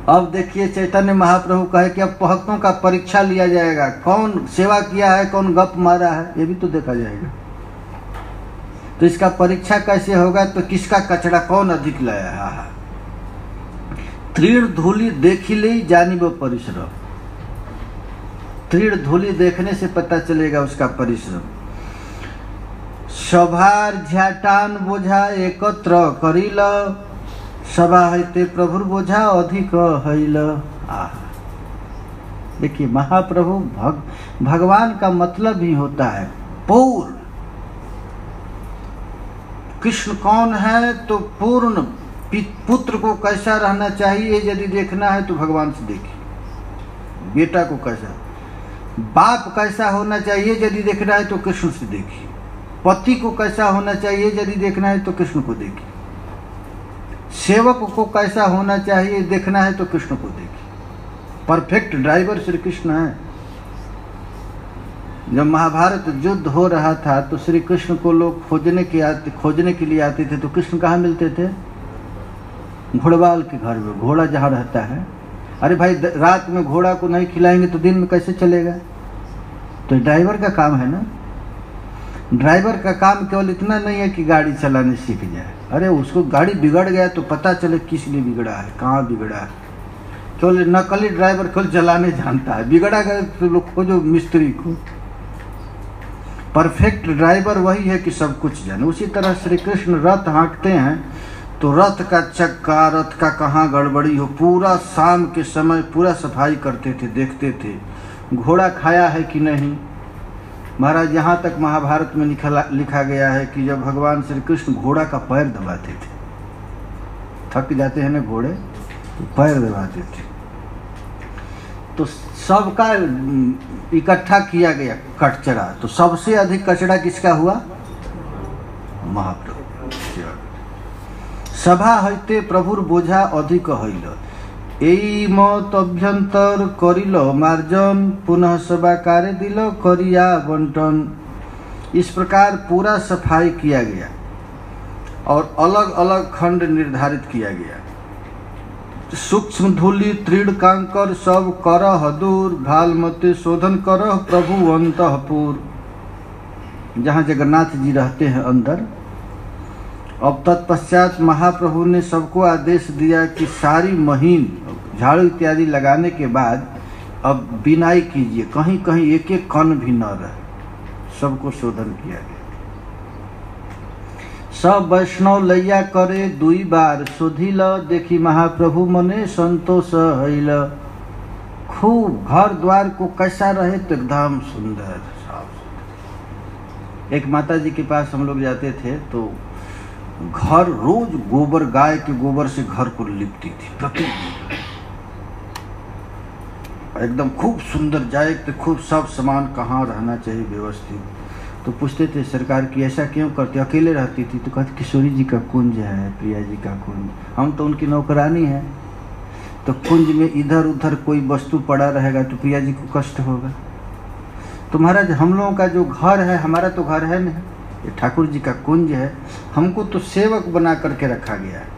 अब देखिए, चैतन्य महाप्रभु कहे कि अब भक्तों का परीक्षा लिया जाएगा। कौन सेवा किया है, कौन गप मारा है, ये भी तो देखा जाएगा। तो इसका परीक्षा कैसे होगा? तो किसका कचरा कौन अधिक लाया है। तृण धूलि देखिले जानिब परिश्रम। तृण धूलि देखने से पता चलेगा उसका परिश्रम। सभार झ्याटान बोझा एकत्र करिल, सभा हैते प्रभुर बोझा अधिक हैल। देखिए, महाप्रभु भगवान का मतलब ही होता है पूर्ण। कृष्ण कौन है? तो पूर्ण। पुत्र को कैसा रहना चाहिए यदि देखना है तो भगवान से देखिए। बेटा को कैसा, बाप कैसा होना चाहिए यदि देखना है तो कृष्ण से देखिए। पति को कैसा होना चाहिए यदि देखना है तो कृष्ण को देखिए। सेवक को कैसा होना चाहिए देखना है तो कृष्ण को देखिए। परफेक्ट ड्राइवर श्री कृष्ण है। जब महाभारत युद्ध हो रहा था तो श्री कृष्ण को लोग खोजने के लिए आते थे, तो कृष्ण कहाँ मिलते थे? घोड़वाल के घर में। घोड़ा जहाँ रहता है अरे भाई रात में घोड़ा को नहीं खिलाएंगे तो दिन में कैसे चलेगा? तो ड्राइवर का काम है ना। ड्राइवर का काम केवल इतना नहीं है कि गाड़ी चलाने सीख जाए। अरे उसको गाड़ी बिगड़ गया तो पता चले किस लिए बिगड़ा है, कहाँ बिगड़ा है। केवल नकली ड्राइवर केवल चलाने जानता है, बिगड़ा गया तो लोग खोजो मिस्त्री को। परफेक्ट ड्राइवर वही है कि सब कुछ जाने। उसी तरह श्री कृष्ण रथ हाँकते हैं तो रथ का चक्का, रथ का कहाँ गड़बड़ी हो, पूरा शाम के समय पूरा सफाई करते थे, देखते थे घोड़ा खाया है कि नहीं। महाराज यहाँ तक महाभारत में लिखा गया है कि जब भगवान श्री कृष्ण घोड़ा का पैर दबाते थे, थक जाते हैं ना घोड़े, तो पैर दबाते थे, तो सबका इकट्ठा किया गया कचरा। तो सबसे अधिक कचरा किसका हुआ? महाप्रभु। सभा हईते प्रभुर बोझा अधिक हईल, एई मत अभ्यंतर करिल मार्जन, पुनः सभा कार्य दिल करिया बंटन। इस प्रकार पूरा सफाई किया गया और अलग अलग खंड निर्धारित किया गया। सूक्ष्म धूलि तृण कांकर सब करह दूर, भाल मते शोधन करह प्रभु अंतःपुर। जहाँ जगन्नाथ जी रहते हैं अंदर। अब तत्पश्चात महाप्रभु ने सबको आदेश दिया कि सारी महीन झाड़ू इत्यादि लगाने के बाद अब बिनाई कीजिए, कहीं कहीं एक एक कण भी न रहे, सबको शोधन किया गया। सब वैष्णव लैया करे दुई बार शोधिल, देखी महाप्रभु मने संतोष हईल। खूब घर द्वार को कैसा रहे तो एकदम सुंदर साफ। एक माता जी के पास हम लोग जाते थे तो घर रोज गोबर, गाय के गोबर से घर को लिपती थी प्रतिदिन, एकदम खूब सुंदर। जाए तो खूब सब सामान कहाँ रहना चाहिए व्यवस्थित। तो पूछते थे सरकार की ऐसा क्यों करते? अकेले रहती थी तो कहते किशोरी जी का कुंज है, प्रिया जी का कुंज, हम तो उनकी नौकरानी है। तो कुंज में इधर उधर कोई वस्तु पड़ा रहेगा तो प्रिया जी को कष्ट होगा। तो महाराज हम लोगों का जो घर है, हमारा तो घर है नहीं, ये ठाकुर जी का कुंज है, हमको तो सेवक बना करके रखा गया है।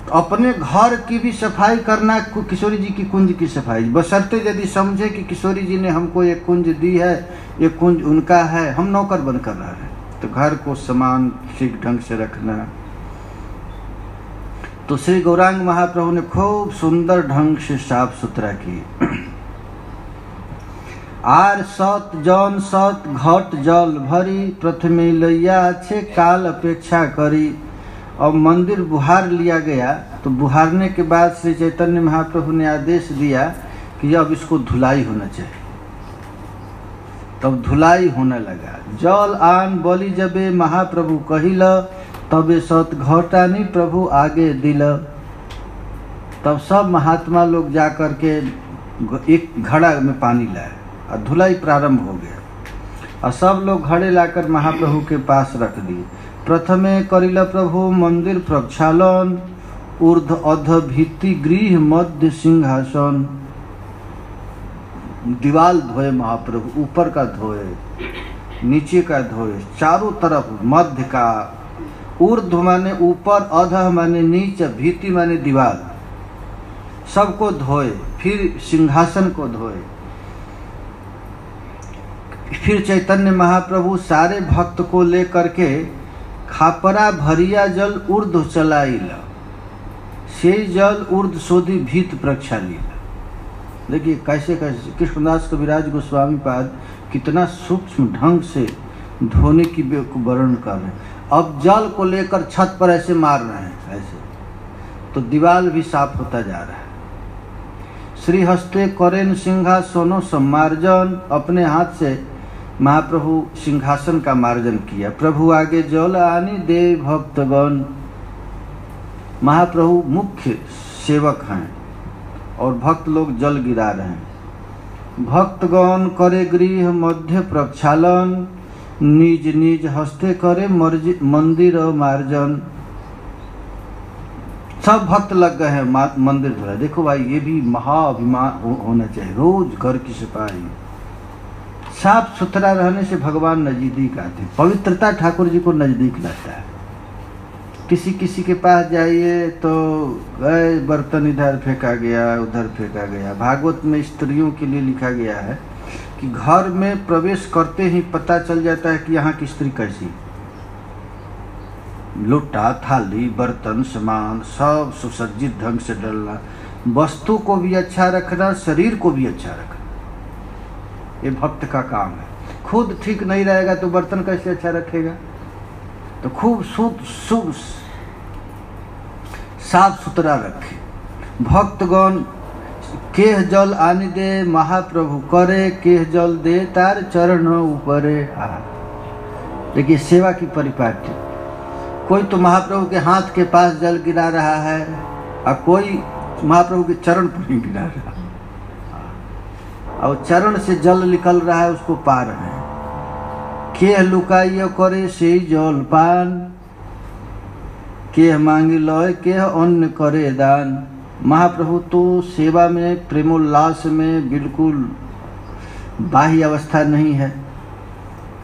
तो अपने घर की भी सफाई करना, किशोरी जी की कुंज की सफाई, बशर्ते यदि समझे कि किशोरी जी ने हमको ये कुंज दी है, ये कुंज उनका है, हम नौकर बनकर रह रहे हैं, तो घर को समान ठीक ढंग से रखना। तो श्री गौरांग महाप्रभु ने खूब सुंदर ढंग से साफ सुथरा की। आर सत जौन सत घट जल भरी, प्रथमे लैया अच्छे काल अपेक्षा करी। अब मंदिर बुहार लिया गया, तो बुहारने के बाद श्री चैतन्य महाप्रभु ने आदेश दिया कि अब इसको धुलाई होना चाहिए। तब धुलाई होने लगा। जल आन बलि जबे महाप्रभु कहिल, तबे सत घटानी प्रभु आगे दिल। तब सब महात्मा लोग जा कर के एक घड़ा में पानी लाए और धुलाई प्रारंभ हो गया और सब लोग घड़े लाकर महाप्रभु के पास रख दिए। प्रथमे करिल प्रभु मंदिर प्रक्षालन, ऊर्ध अध भित्ति गृह मध्य सिंहासन। दीवाल धोए महाप्रभु, ऊपर का धोए, नीचे का धोए, चारों तरफ, मध्य का, ऊर्ध माने ऊपर, अध माने नीचे, भित्ति माने दीवाल, सबको धोए। फिर सिंहासन को धोए। फिर चैतन्य महाप्रभु सारे भक्त को लेकर के खापरा भरिया जल ऊर्ध्व चलाइल, से जल ऊर्ध्व शोधि भीत प्रक्षालिल। देखिए कैसे कैसे कृष्णदास कविराज गोस्वामी पाद कितना सूक्ष्म ढंग से धोने की वर्णन कर रहे हैं। अब जल को लेकर छत पर ऐसे मार रहे हैं, ऐसे तो दीवाल भी साफ होता जा रहा है। श्री हस्ते करेन सिंहासनो सम्मार्जन, अपने हाथ से महाप्रभु सिंहासन का मार्जन किया। प्रभु आगे जल आनी दे भक्तगण। महाप्रभु मुख्य सेवक हैं और भक्त लोग जल गिरा रहे हैं। भक्तगण करे गृह मध्य प्रक्षालन, निज निज हस्ते करे मंदिर मार्जन। सब भक्त लग गए हैं मंदिर धोना। देखो भाई, ये भी महाअभिमान होना चाहिए। रोज घर की सफाई, साफ सुथरा रहने से भगवान नजदीक आते हैं। पवित्रता ठाकुर जी को नजदीक लाता है। किसी किसी के पास जाइए तो गए बर्तन इधर फेंका गया, उधर फेंका गया। भागवत में स्त्रियों के लिए लिखा गया है कि घर में प्रवेश करते ही पता चल जाता है कि यहाँ की स्त्री कैसी। लोटा, थाली, बर्तन, सामान सब सुसज्जित ढंग से डालना, वस्तु को भी अच्छा रखना, शरीर को भी अच्छा रखना, ये भक्त का काम है। खुद ठीक नहीं रहेगा तो बर्तन कैसे अच्छा रखेगा? तो खूब शुभ साफ सुथरा रखे। भक्तगण केह जल आनि दे महाप्रभु करे, केह जल दे तार चरण ऊपरे। देखिए सेवा की परिपाटी। कोई तो महाप्रभु के हाथ के पास जल गिरा रहा है और कोई महाप्रभु के चरण पर ही गिरा रहा है, और चरण से जल निकल रहा है, उसको पा रहे हैं। केह लुकाइयो करे से जल पान, केह मांगी लय केह अन्न करे दान। महाप्रभु तो सेवा में, प्रेमोल्लास में बिल्कुल बाह्य अवस्था नहीं है।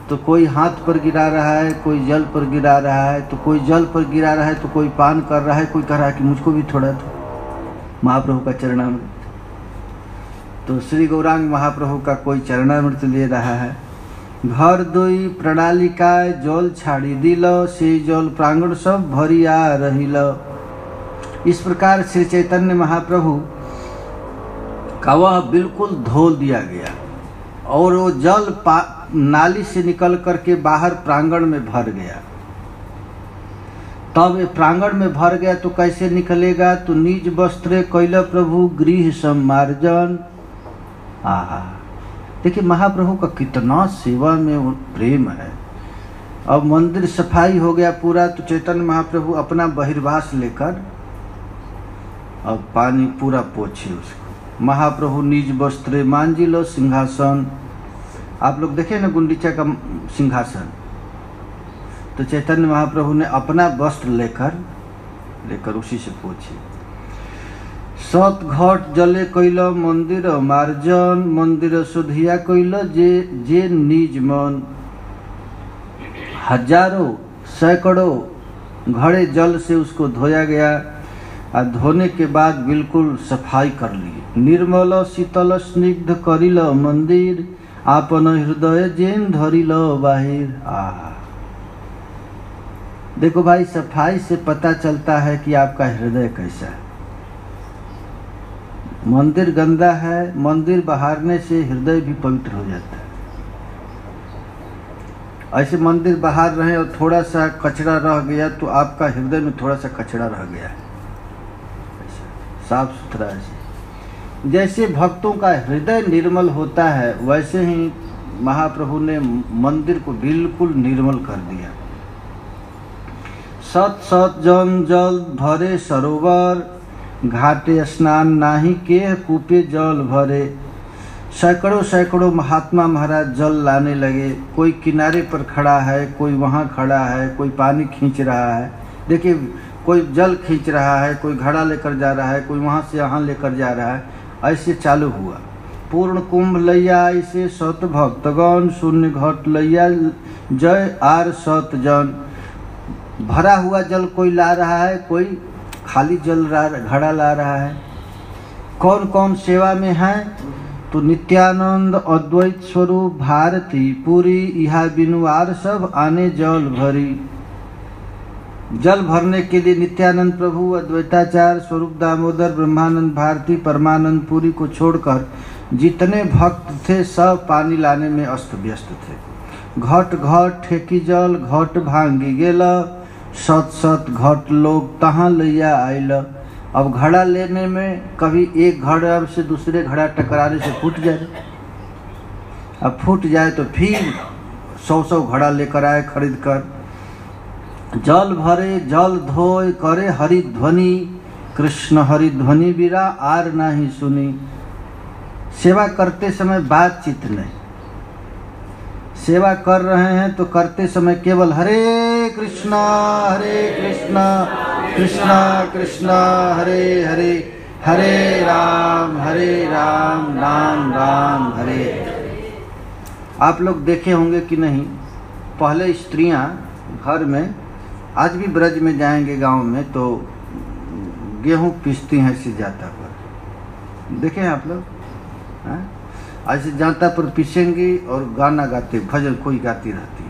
तो कोई हाथ पर गिरा रहा है, कोई जल पर गिरा रहा है, तो कोई जल पर गिरा रहा है, तो कोई पान कर रहा है, कोई कह रहा है कि मुझको भी थोड़ा दो महाप्रभु का चरणामृत। तो श्री गौरांग महाप्रभु का कोई चरणामृत ले रहा है। घर दोई प्रणालिकाय जल छाड़ी दिल, से जल प्रांगण सब भरिया रहिल। इस प्रकार श्री चैतन्य महाप्रभु का वह बिल्कुल धो दिया गया और वो जल नाली से निकल करके बाहर प्रांगण में भर गया। तब ये प्रांगण में भर गया तो कैसे निकलेगा? तो निज वस्त्रे कैल प्रभु गृह सम्मार्जन। आहा, देखिए महाप्रभु का कितना सेवा में प्रेम है। अब मंदिर सफाई हो गया पूरा, तो चैतन्य महाप्रभु अपना बहिर्वास लेकर अब पानी पूरा पोछे उसको। महाप्रभु निज वस्त्रे मांजिलो सिंहासन। आप लोग देखे ना गुंडीचा का सिंहासन, तो चैतन्य महाप्रभु ने अपना वस्त्र लेकर उसी से पोछे। सत घट जले कैल मंदिर मार्जन, मंदिर सुधिया कैल जे निज मन। हजारों सैकड़ों घड़े जल से उसको धोया गया और धोने के बाद बिल्कुल सफाई कर ली। निर्मल शीतल स्निग्ध करिल मंदिर, आपन हृदय जेन धरिल बाहिर। देखो भाई, सफाई से पता चलता है कि आपका हृदय कैसा है। मंदिर गंदा है, मंदिर बहारने से हृदय भी पवित्र हो जाता है। ऐसे मंदिर बाहर रहे और थोड़ा सा कचरा रह गया तो आपका हृदय में थोड़ा सा कचरा रह गया है, साफ सुथरा। ऐसे जैसे भक्तों का हृदय निर्मल होता है, वैसे ही महाप्रभु ने मंदिर को बिल्कुल निर्मल कर दिया। सत सत जन जल भरे सरोवर, घाटे स्नान नाही के कूपे जल भरे। सैकड़ों सैकड़ों महात्मा महाराज जल लाने लगे। कोई किनारे पर खड़ा है, कोई वहाँ खड़ा है, कोई पानी खींच रहा है। देखिए, कोई जल खींच रहा है, कोई घड़ा लेकर जा रहा है, कोई वहाँ से यहाँ लेकर जा रहा है। ऐसे चालू हुआ। पूर्ण कुंभ लैया ऐसे सत भक्तगण, शून्य घट लैया जय आर सत जन। भरा हुआ जल कोई ला रहा है, कोई खाली जल घड़ा ला रहा है। कौन कौन सेवा में है? तो नित्यानंद अद्वैत स्वरूप भारती पूरी, इहा बिनुआर सब आने जल भरी। जल भरने के लिए नित्यानंद प्रभु, अद्वैताचार्य, स्वरूप दामोदर, ब्रह्मानंद भारती, परमानंद पुरी को छोड़कर जितने भक्त थे सब पानी लाने में अस्त व्यस्त थे। घट घट ठेकी जल घट भांगी गेल, सत सत घट लोग तहाँ लैया आइल। अब घड़ा लेने में कभी एक घड़ा से दूसरे घड़ा टकराने से फूट जाए, अब फूट जाए तो फिर 100 घड़ा लेकर आए खरीद कर। जल भरे जल धोए करे हरि ध्वनि, कृष्ण हरि ध्वनि बीरा आर नाही सुनी। सेवा करते समय बातचीत नहीं, सेवा कर रहे हैं तो करते समय केवल हरे कृष्णा कृष्णा कृष्णा हरे हरे, हरे राम राम राम हरे। आप लोग देखे होंगे कि नहीं, पहले स्त्रियां घर में आज भी ब्रज में जाएंगे गांव में तो गेहूं पीसती हैं ऐसे जाता पर, देखें आप लोग, ऐसे जाता पर पीसेंगी और गाना गाते, भजन कोई गाती रहती।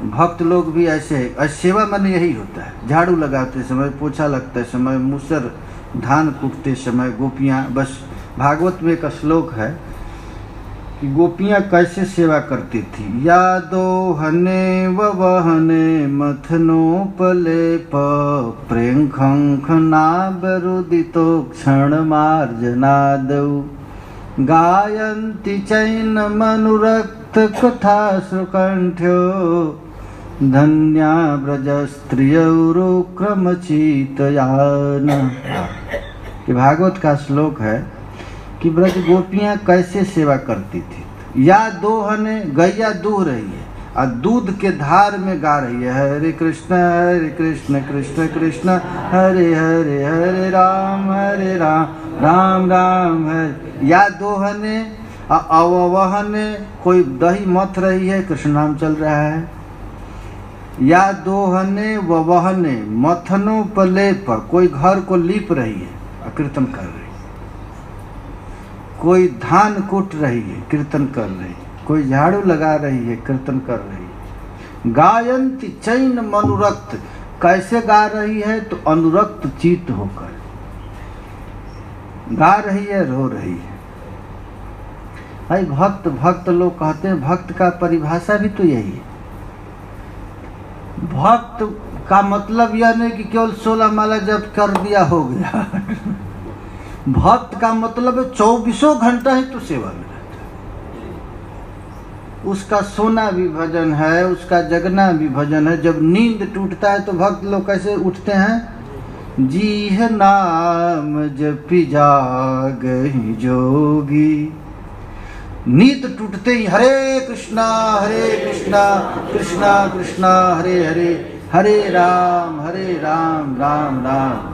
भक्त लोग भी ऐसे सेवा मन यही होता है। झाड़ू लगाते समय, पोछा लगते समय, मूसर धान कूटते समय गोपियाँ, बस भागवत में एक श्लोक है कि गोपियाँ कैसे सेवा करती थी। यादो हने वहने मथनोपलेप प्रेम खंखनाबरुदितो क्षण मार्जनादौ गायन्ति चैन मनुरक्त कथा सुकंठ्यो धन्या ब्रज स्त्रियौरुक्रमचितयान। ये भागवत का श्लोक है कि ब्रज गोपियाँ कैसे सेवा करती थी। या दोहने गैया दूह रही है और दूध के धार में गा रही है हरे कृष्ण कृष्ण कृष्ण हरे हरे हरे राम राम राम हरे। या दोहने अवहने कोई दही मथ रही है, कृष्ण नाम चल रहा है। या दोहने वहने मथनों पले पर कोई घर को लीप रही है और कीर्तन कर रही है। कोई धान कूट रही है, कीर्तन कर रही है। कोई झाड़ू लगा रही है, कीर्तन कर रही है। गायन्ति चैन मनुरक्त, कैसे गा रही है तो अनुरक्त चित्त होकर गा रही है, रो रही है। भाई भक्त लोग कहते हैं, भक्त का परिभाषा भी तो यही है। भक्त का मतलब यह नहीं कि केवल 16 माला जप कर दिया हो गया। भक्त का मतलब है 24 घंटा ही तो सेवा में रहता है। उसका सोना भी भजन है, उसका जगना भी भजन है। जब नींद टूटता है तो भक्त लोग कैसे उठते हैं, जी है नाम जपी जागहि जोगी। नींद टूटते ही हरे कृष्णा कृष्णा कृष्णा हरे हरे, हरे राम राम राम।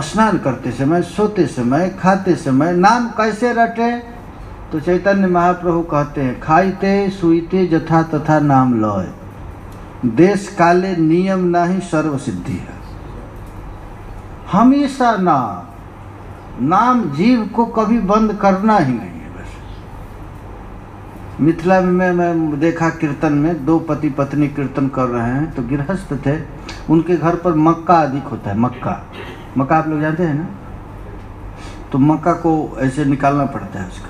स्नान करते समय, सोते समय, खाते समय नाम कैसे रटे तो चैतन्य महाप्रभु कहते हैं, खाइते सुईते जथा तथा नाम लय, देश काले नियम नाही सर्व सिद्धि है। हमेशा नाम जीव को कभी बंद करना ही नहीं है। बस मिथिला में मैं देखा कीर्तन में 2 पति पत्नी कीर्तन कर रहे हैं तो गृहस्थ थे, उनके घर पर मक्का अधिक होता है। मक्का आप लोग जानते हैं ना, तो मक्का को ऐसे निकालना पड़ता है उसका।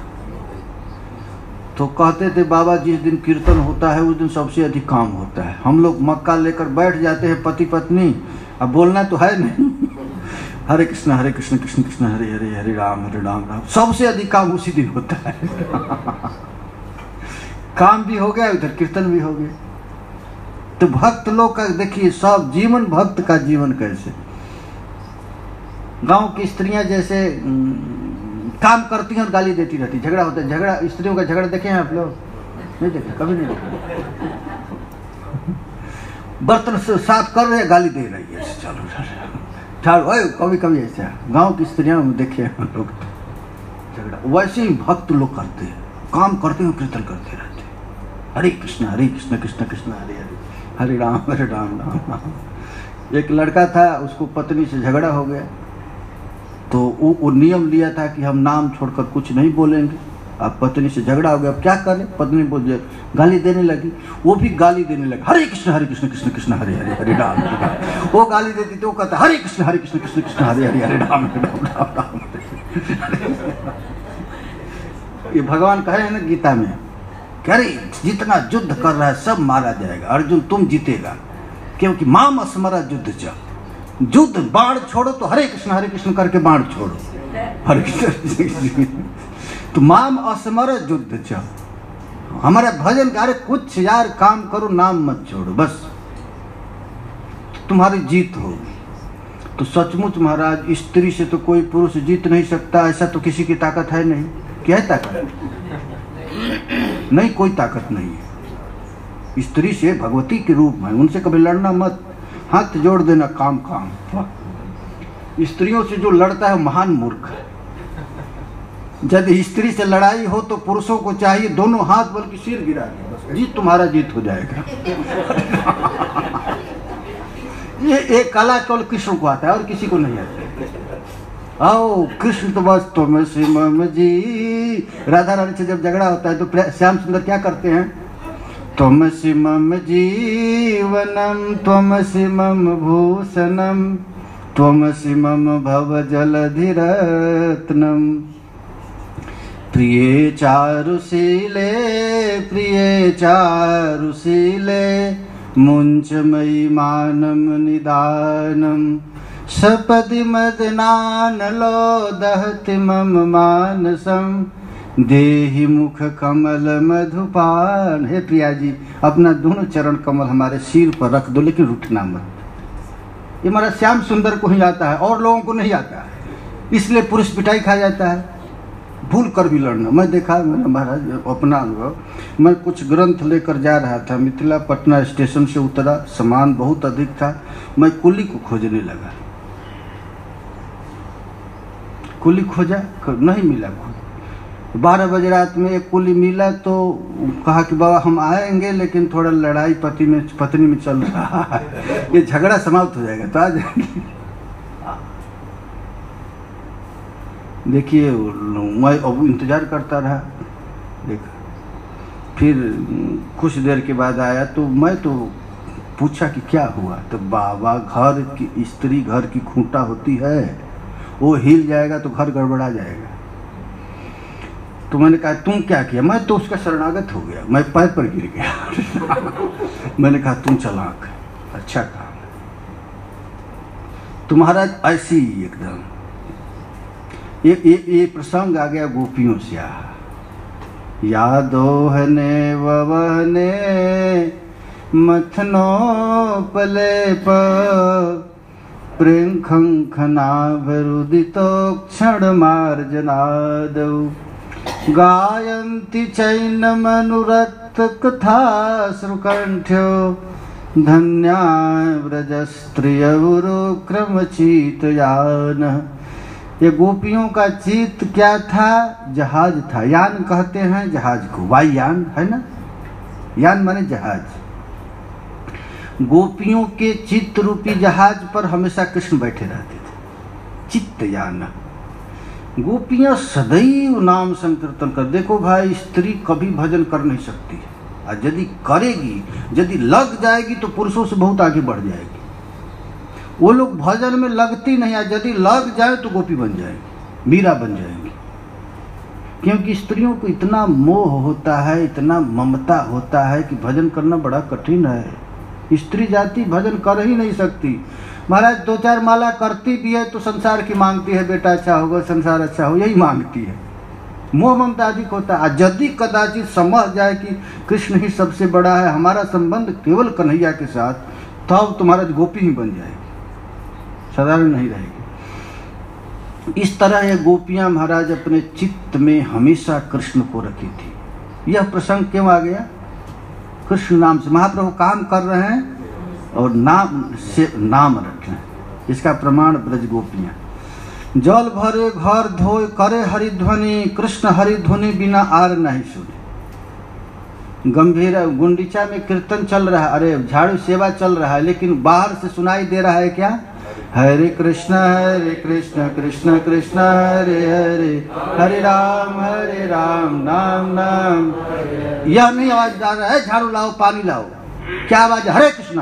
तो कहते थे बाबा जिस दिन कीर्तन होता है उस दिन सबसे अधिक काम होता है। हम लोग मक्का लेकर बैठ जाते हैं पति पत्नी, अब बोलना तो है नहीं, हरे कृष्ण कृष्ण कृष्ण हरे हरे हरे राम राम। सबसे अधिक काम उसी दिन होता है। काम भी हो गया, उधर कीर्तन भी हो गया। तो भक्त लोग का देखिए सब जीवन, भक्त का जीवन कैसे। गांव की स्त्रियां जैसे काम करती हैं और गाली देती रहती, झगड़ा होता है। झगड़ा, स्त्रियों का झगड़ा देखे हैं आप लोग? नहीं देखे, कभी नहीं देखे। बर्तन से साफ कर रहे हैं, गाली दे रही है, चलो कभी कभी ऐसा गांव की स्त्रियां देखे हम लोग झगड़ा। वैसे ही भक्त लोग करते हैं, काम करते हैं, कीर्तन करते रहते हैं, हरे कृष्ण कृष्ण कृष्ण हरे हरे, हरे राम राम। एक लड़का था, उसको पत्नी से झगड़ा हो गया तो वो नियम लिया था कि हम नाम छोड़कर कुछ नहीं बोलेंगे। अब पत्नी से झगड़ा हो गया, अब क्या करें, पत्नी बोल गाली देने लगी, वो भी गाली देने लगा, हरे कृष्ण कृष्ण कृष्ण हरे हरे हरे राम। वो गाली देती तो वो कहता हरे कृष्ण कृष्ण कृष्ण हरे हरे हरे राम राम। ये भगवान कहे हैं ना गीता में, कह रही जितना युद्ध कर रहा है सब मारा जाएगा, अर्जुन तुम जीतेगा, क्योंकि माम अस्मरा युद्ध च। युद्ध बाण छोड़ो तो हरे कृष्ण करके बाण छोड़ो, हरे कृष्ण। तो माम अस्मर युद्ध च, हमारा भजन का, अरे कुछ यार काम करो, नाम मत छोड़ो, बस तुम्हारी जीत होगी। तो सचमुच महाराज स्त्री से तो कोई पुरुष जीत नहीं सकता, ऐसा तो किसी की ताकत है नहीं। क्या है ताकत? नहीं, कोई ताकत नहीं है। स्त्री से भगवती के रूप में, उनसे कभी लड़ना मत, हाथ जोड़ देना, काम। स्त्रियों से जो लड़ता है महान मूर्ख है। यदि स्त्री से लड़ाई हो तो पुरुषों को चाहिए दोनों हाथ बल्कि सिर गिरा दे, बस जीत तुम्हारा जीत हो जाएगा। ये कला केवल कृष्ण को आता है और किसी को नहीं आता। आओ कृष्ण तो बस तुम सिमम जी। राधा रानी से जब झगड़ा होता है तो श्याम सुंदर क्या करते हैं? तुम सिमम जीवनम त्वम सिमम भूषणम त्वम सिमम भव जलधिरत्नम प्रिये चारुशीले मुंचमयी मानम निदानम सपदि मदनानलो दहति मम मानसम देहि मुख कमल मधुपान। हे प्रिया जी, अपना दोनों चरण कमल हमारे सिर पर रख दो, लेकिन रुठना मत। ये हमारा श्याम सुंदर को ही आता है और लोगों को नहीं आता है, इसलिए पुरुष पिटाई खा जाता है। भूल कर भी लड़ना, मैं देखा, मैंने महाराज अपना अनुभव, मैं कुछ ग्रंथ लेकर जा रहा था, मिथिला पटना स्टेशन से उतरा, सामान बहुत अधिक था, मैं कुली को खोजने लगा, कुली खोजा, नहीं मिला। 12 बजे रात में एक कुली मिला तो कहा कि बाबा हम आएंगे, लेकिन थोड़ा लड़ाई पत्नी में चल रहा है, ये झगड़ा समाप्त हो जाएगा तो आ जाएंगे। देखिए मैं अब इंतज़ार करता रहा, देखा, फिर कुछ देर के बाद आया तो मैं तो पूछा कि क्या हुआ, तो बाबा घर की स्त्री घर की खूंटा होती है, वो हिल जाएगा तो घर गड़बड़ा जाएगा। तो मैंने कहा तुम क्या किया? मैं तो उसका शरणागत हो गया, मैं पैर पर गिर गया। मैंने कहा तुम चालाक, अच्छा काम तुम्हारा, ऐसी एकदम। ये प्रसंग आ गया गोपियों से। यादोहने ववने मथनो पलेप प्रेम खंखनाभरुदितो क्षण मार्जनादौ गायन्ति चैनमनुरक्त कथा श्रुकंठ्यो धन्या व्रजस्त्रियवुरो क्रमचितयान। ये गोपियों का चित्त क्या था? जहाज था। यान कहते हैं जहाज को, वायुयान है ना, यान माने जहाज। गोपियों के चित्त रूपी जहाज पर हमेशा कृष्ण बैठे रहते थे, चित्त यान। गोपियां सदैव नाम संकीर्तन कर। देखो भाई, स्त्री कभी भजन कर नहीं सकती, और यदि करेगी, यदि लग जाएगी तो पुरुषों से बहुत आगे बढ़ जाएगी। वो लोग भजन में लगती नहीं, यदि लग जाए तो गोपी बन जाएंगी, मीरा बन जाएंगी। क्योंकि स्त्रियों को इतना मोह होता है, इतना ममता होता है कि भजन करना बड़ा कठिन है। स्त्री जाति भजन कर ही नहीं सकती। महाराज 2-4 माला करती भी है तो संसार की मांगती है, बेटा अच्छा होगा, संसार अच्छा हो, यही मांगती है। मोह ममता अधिक होता है। यदि कदाचित समझ जाए कि कृष्ण ही सबसे बड़ा है, हमारा संबंध केवल कन्हैया के साथ, तब तुम्हारा गोपी ही बन जाएगी, साधारण नहीं रहेगी। इस तरह ये गोपियां महाराज अपने चित्त में हमेशा कृष्ण को रखी थी। यह प्रसंग क्यों आ गया? कृष्ण नाम से महाप्रभु काम कर रहे हैं और नाम से नाम रख रहे हैं। इसका प्रमाण ब्रज गोपियां। जल भरे घर धोए करे हरिध्वनि, कृष्ण हरिध्वनि बिना आर नहीं सुने। गंभीर गुंडीचा में कीर्तन चल रहा है, अरे झाड़ू सेवा चल रहा है, लेकिन बाहर से सुनाई दे रहा है क्या? हरे कृष्ण कृष्ण कृष्ण हरे हरे, हरे राम नाम नाम। यह नहीं आवाज आ रहा है झाड़ू लाओ पानी लाओ, क्या आवाज? हरे कृष्ण।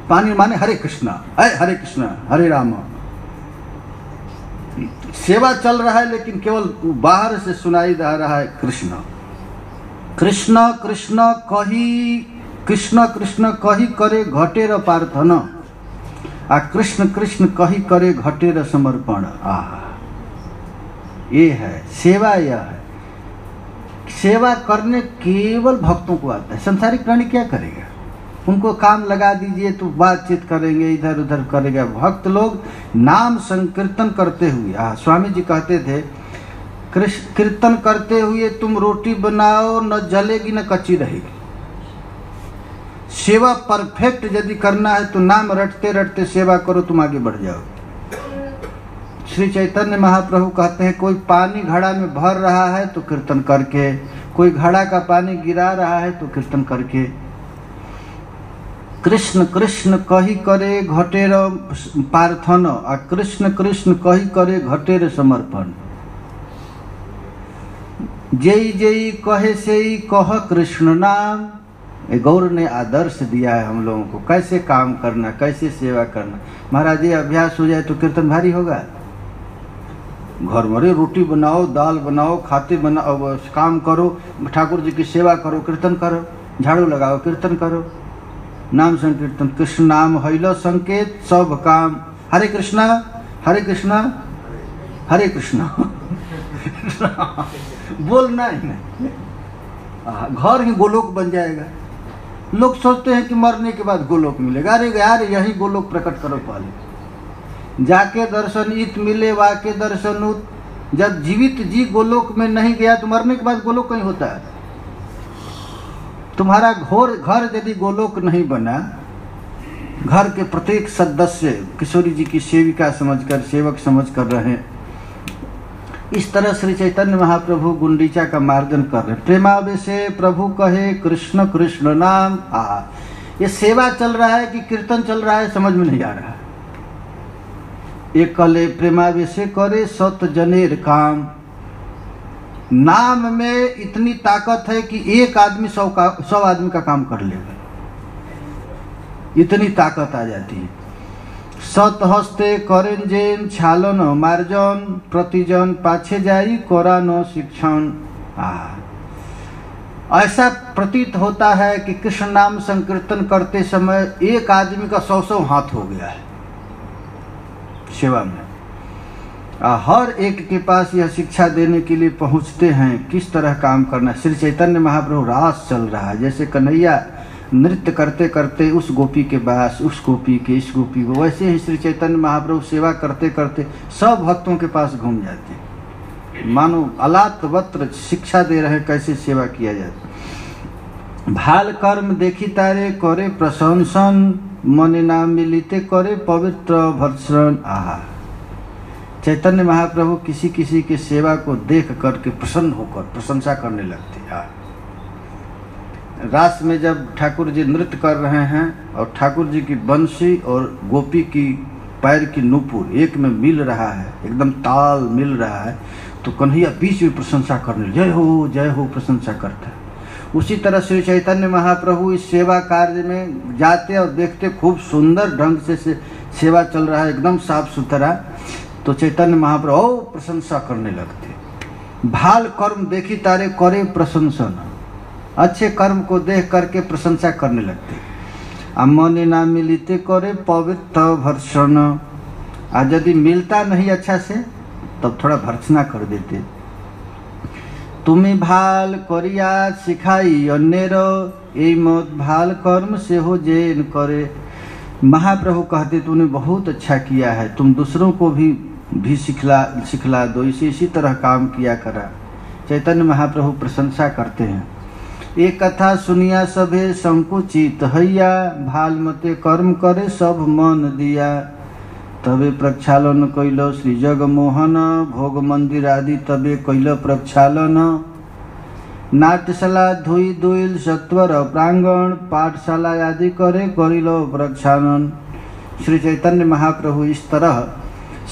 पानी माने हरे कृष्ण, हरे कृष्ण हरे राम। सेवा चल रहा है लेकिन केवल बाहर से सुनाई दे रहा है कृष्ण कृष्ण कृष्ण कही, कृष्ण कृष्ण कही करे घटेर प्रार्थना, आ कृष्ण कृष्ण कही करे घटेर समर्पण। ये है सेवा। यह है सेवा करने केवल भक्तों को आता है। संसारिक प्राणी क्या करेगा? उनको काम लगा दीजिए तो बातचीत करेंगे, इधर उधर करेगा। भक्त लोग नाम संकीर्तन करते हुए, स्वामी जी कहते थे, कृष्ण कीर्तन करते हुए तुम रोटी बनाओ, न जलेगी न कच्ची रहेगी। सेवा परफेक्ट यदि करना है तो नाम रटते रटते सेवा करो, तुम आगे बढ़ जाओ। श्री चैतन्य महाप्रभु कहते हैं कोई पानी घड़ा में भर रहा है तो कीर्तन करके, कोई घड़ा का पानी गिरा रहा है तो कीर्तन करके। कृष्ण कृष्ण कही करे घटेर प्रार्थन, आ कृष्ण कृष्ण कही करे घटेर समर्पण। जय जय कहे से ही कह कृष्ण नाम। गौर ने आदर्श दिया है हम लोगों को कैसे काम करना, कैसे सेवा करना। महाराज ये अभ्यास हो जाए तो कीर्तन भारी होगा। घर में रोटी बनाओ, दाल बनाओ, खाते बनाओ, काम करो, ठाकुर जी की सेवा करो, कीर्तन करो, झाड़ू लगाओ, कीर्तन करो, नाम संकीर्तन। कृष्ण नाम हैलो संकेत सब काम। हरे कृष्णा हरे कृष्णा हरे कृष्णा बोलना ही नहीं, घर ही गोलोक बन जाएगा। लोग सोचते हैं कि मरने के बाद गोलोक मिलेगा। अरे यार यही गोलोक प्रकट करो पहले। जाके दर्शन इत मिले वाके दर्शन उत। जब जीवित जी गोलोक में नहीं गया तो मरने के बाद गोलोक कहीं होता है। तुम्हारा घर यदि गोलोक नहीं बना, घर के प्रत्येक सदस्य किशोरी जी की सेविका समझकर, सेवक समझकर रहे। इस तरह श्री चैतन्य महाप्रभु गुंडीचा का मार्जन कर रहे। प्रेमावेश प्रभु कहे कृष्ण कृष्ण नाम। ये सेवा चल रहा है कि कीर्तन चल रहा है समझ में नहीं आ रहा। एक कले प्रेमावेश करे सत जनेर काम। नाम में इतनी ताकत है कि एक आदमी 100 आदमी का काम कर लेगा, इतनी ताकत आ जाती है। सत हस्ते करें जेन छालन मार्जन, प्रतिजन पाछे जाई कोरा न शिक्षण। ऐसा प्रतीत होता है कि कृष्ण नाम संकीर्तन करते समय एक आदमी का 100 हाथ हो गया है सेवा में। हर एक के पास यह शिक्षा देने के लिए पहुंचते हैं किस तरह काम करना। श्री चैतन्य महाप्रभु रास चल रहा है, जैसे कन्हैया नृत्य करते करते उस गोपी के पास, उस गोपी के, इस गोपी को, वैसे ही श्री चैतन्य महाप्रभु सेवा करते करते सब भक्तों के पास घूम जाते, मानो अलात वत्र शिक्षा दे रहे कैसे सेवा किया जाता। भाल कर्म देखी तारे करे प्रशंसन, मने नाम मिलिते करे पवित्र भर्षण। चैतन्य महाप्रभु किसी किसी के सेवा को देख करके प्रसन्न होकर प्रशंसा करने लगते। रास में जब ठाकुर जी नृत्य कर रहे हैं और ठाकुर जी की बंसी और गोपी की पैर की नूपुर एक में मिल रहा है, एकदम ताल मिल रहा है, तो कन्हैया बीच में प्रशंसा करने, जय हो प्रशंसा करता है। उसी तरह श्री चैतन्य महाप्रभु इस सेवा कार्य में जाते और देखते खूब सुंदर ढंग से सेवा चल रहा है, एकदम साफ सुथरा, तो चैतन्य महाप्रभु प्रशंसा करने लगते। भाल कर्म देखी तारे करे प्रशंसन, अच्छे कर्म को देख करके प्रशंसा करने लगते। मने ना मिलते करे पवित्र भर्षण। यदि मिलता नहीं अच्छा से तब थोड़ा भर्सना कर देते। तुम्हें भाल करिया सिखाई अन्येर, ए मत भाल कर्म से हो जेन करे। महाप्रभु कहते तूने बहुत अच्छा किया है, तुम दूसरों को भी सिखला दो, इसी तरह काम किया करा। चैतन्य महाप्रभु प्रशंसा करते हैं। एक कथा सुनिया सभे संकुचित हैया, भाल मते कर्म करे सब मन दिया। तबे प्रक्षालन कैल श्री जगमोहन, भोग मंदिर आदि तबे कैल प्रक्षालन। नाट्यशाला धोई दोइल सत्वर प्रांगण, पाठशाला आदि करे करिलो प्रक्षालन। श्री चैतन्य महाप्रभु इस तरह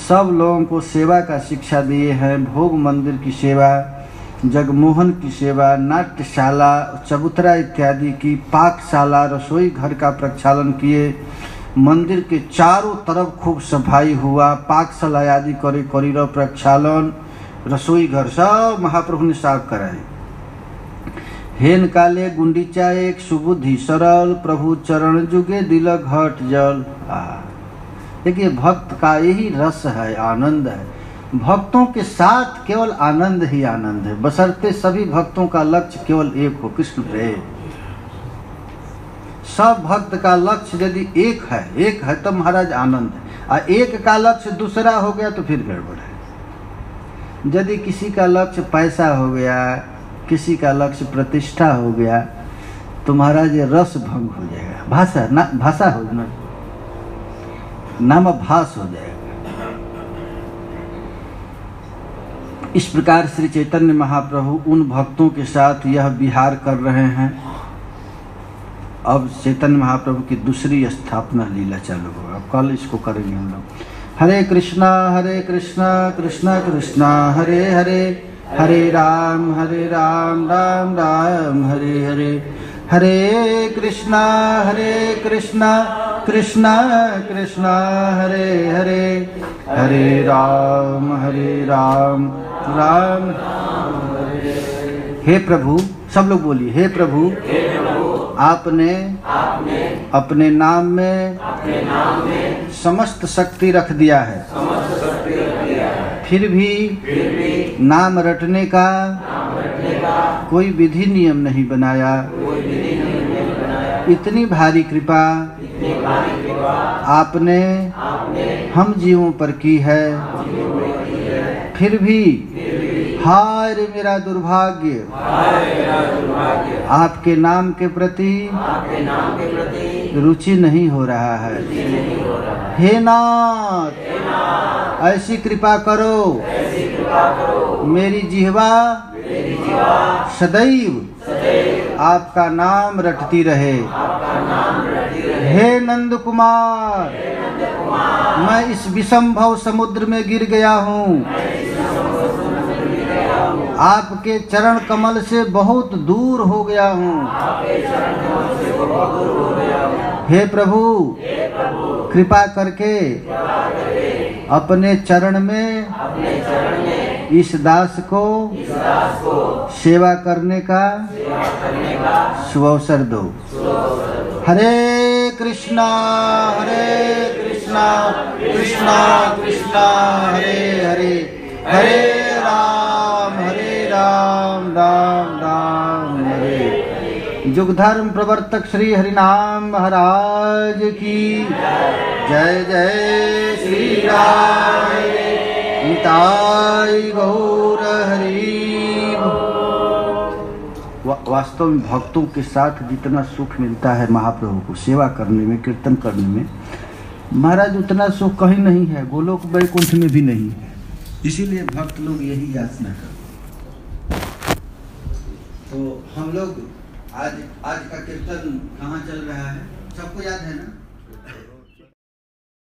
सब लोगों को सेवा का शिक्षा दिए हैं। भोग मंदिर की सेवा, जगमोहन की सेवा, नाट्यशाला, चबूतरा इत्यादि की, पाकशाला, रसोई घर का प्रक्षालन किए। मंदिर के चारों तरफ खूब सफाई हुआ, पाकशाला आदि करे करिलो प्रक्षालन। रसोई घर सब महाप्रभु ने साफ कराए। हेन काले गुंडीचा एक सुबुद्धि सरल, प्रभु चरण जुगे दिल घट जल। देखिए भक्त का यही रस है, आनंद है। भक्तों के साथ केवल आनंद ही आनंद है, बशर्ते सभी भक्तों का लक्ष्य केवल एक हो, कृष्ण प्रेम। सब भक्त का लक्ष्य यदि एक है तो महाराज आनंद है, और एक का लक्ष्य दूसरा हो गया तो फिर गड़बड़ है। यदि किसी का लक्ष्य पैसा हो गया, किसी का लक्ष्य प्रतिष्ठा हो गया, तो महाराज ये रस भंग हो जाएगा, भाषा हो जाना, नाम भास हो जाएगा। इस प्रकार श्री चैतन्य महाप्रभु उन भक्तों के साथ यह विहार कर रहे हैं। अब चैतन्य महाप्रभु की दूसरी स्थापना लीला चालू होगा। अब कल इसको करेंगे हम लोग। हरे कृष्णा कृष्णा कृष्णा हरे हरे, हरे राम राम राम हरे हरे, हरे कृष्णा कृष्णा कृष्णा हरे हरे, हरे राम राम हे प्रभु, सब लोग बोलिए, हे प्रभु आपने अपने नाम में समस्त शक्ति रख दिया है, फिर भी नाम रटने का कोई विधि नियम नहीं बनाया। इतनी भारी कृपा आपने हम जीवों पर की है, फिर भी हाय रे मेरा दुर्भाग्य, आपके नाम के प्रति रुचि नहीं हो रहा है। हे नाथ, ऐसी कृपा करो मेरी जिह्वा सदैव आपका नाम रटती रहे। हे नंद कुमार, मैं इस विषम भव समुद्र में गिर गया हूँ, आपके चरण कमल से बहुत दूर हो गया हूँ। हे प्रभु, कृपा करके अपने चरण में इस दास को सेवा करने का शुभ अवसर दो। हरे कृष्णा कृष्णा कृष्णा हरे हरे, हरे राम राम हरे। युग धर्म प्रवर्तक श्री हरिनाम महाराज की जय। जय श्री राम, निताई गौर हरि। वास्तव में भक्तों के साथ जितना सुख मिलता है महाप्रभु को सेवा करने में, कीर्तन करने में, महाराज उतना सुख कहीं नहीं है, गोलोक वैकुंठ में भी नहीं है। इसीलिए भक्त लोग यही याचना करते। तो हम लोग आज का कीर्तन कहाँ चल रहा है, सबको याद है ना?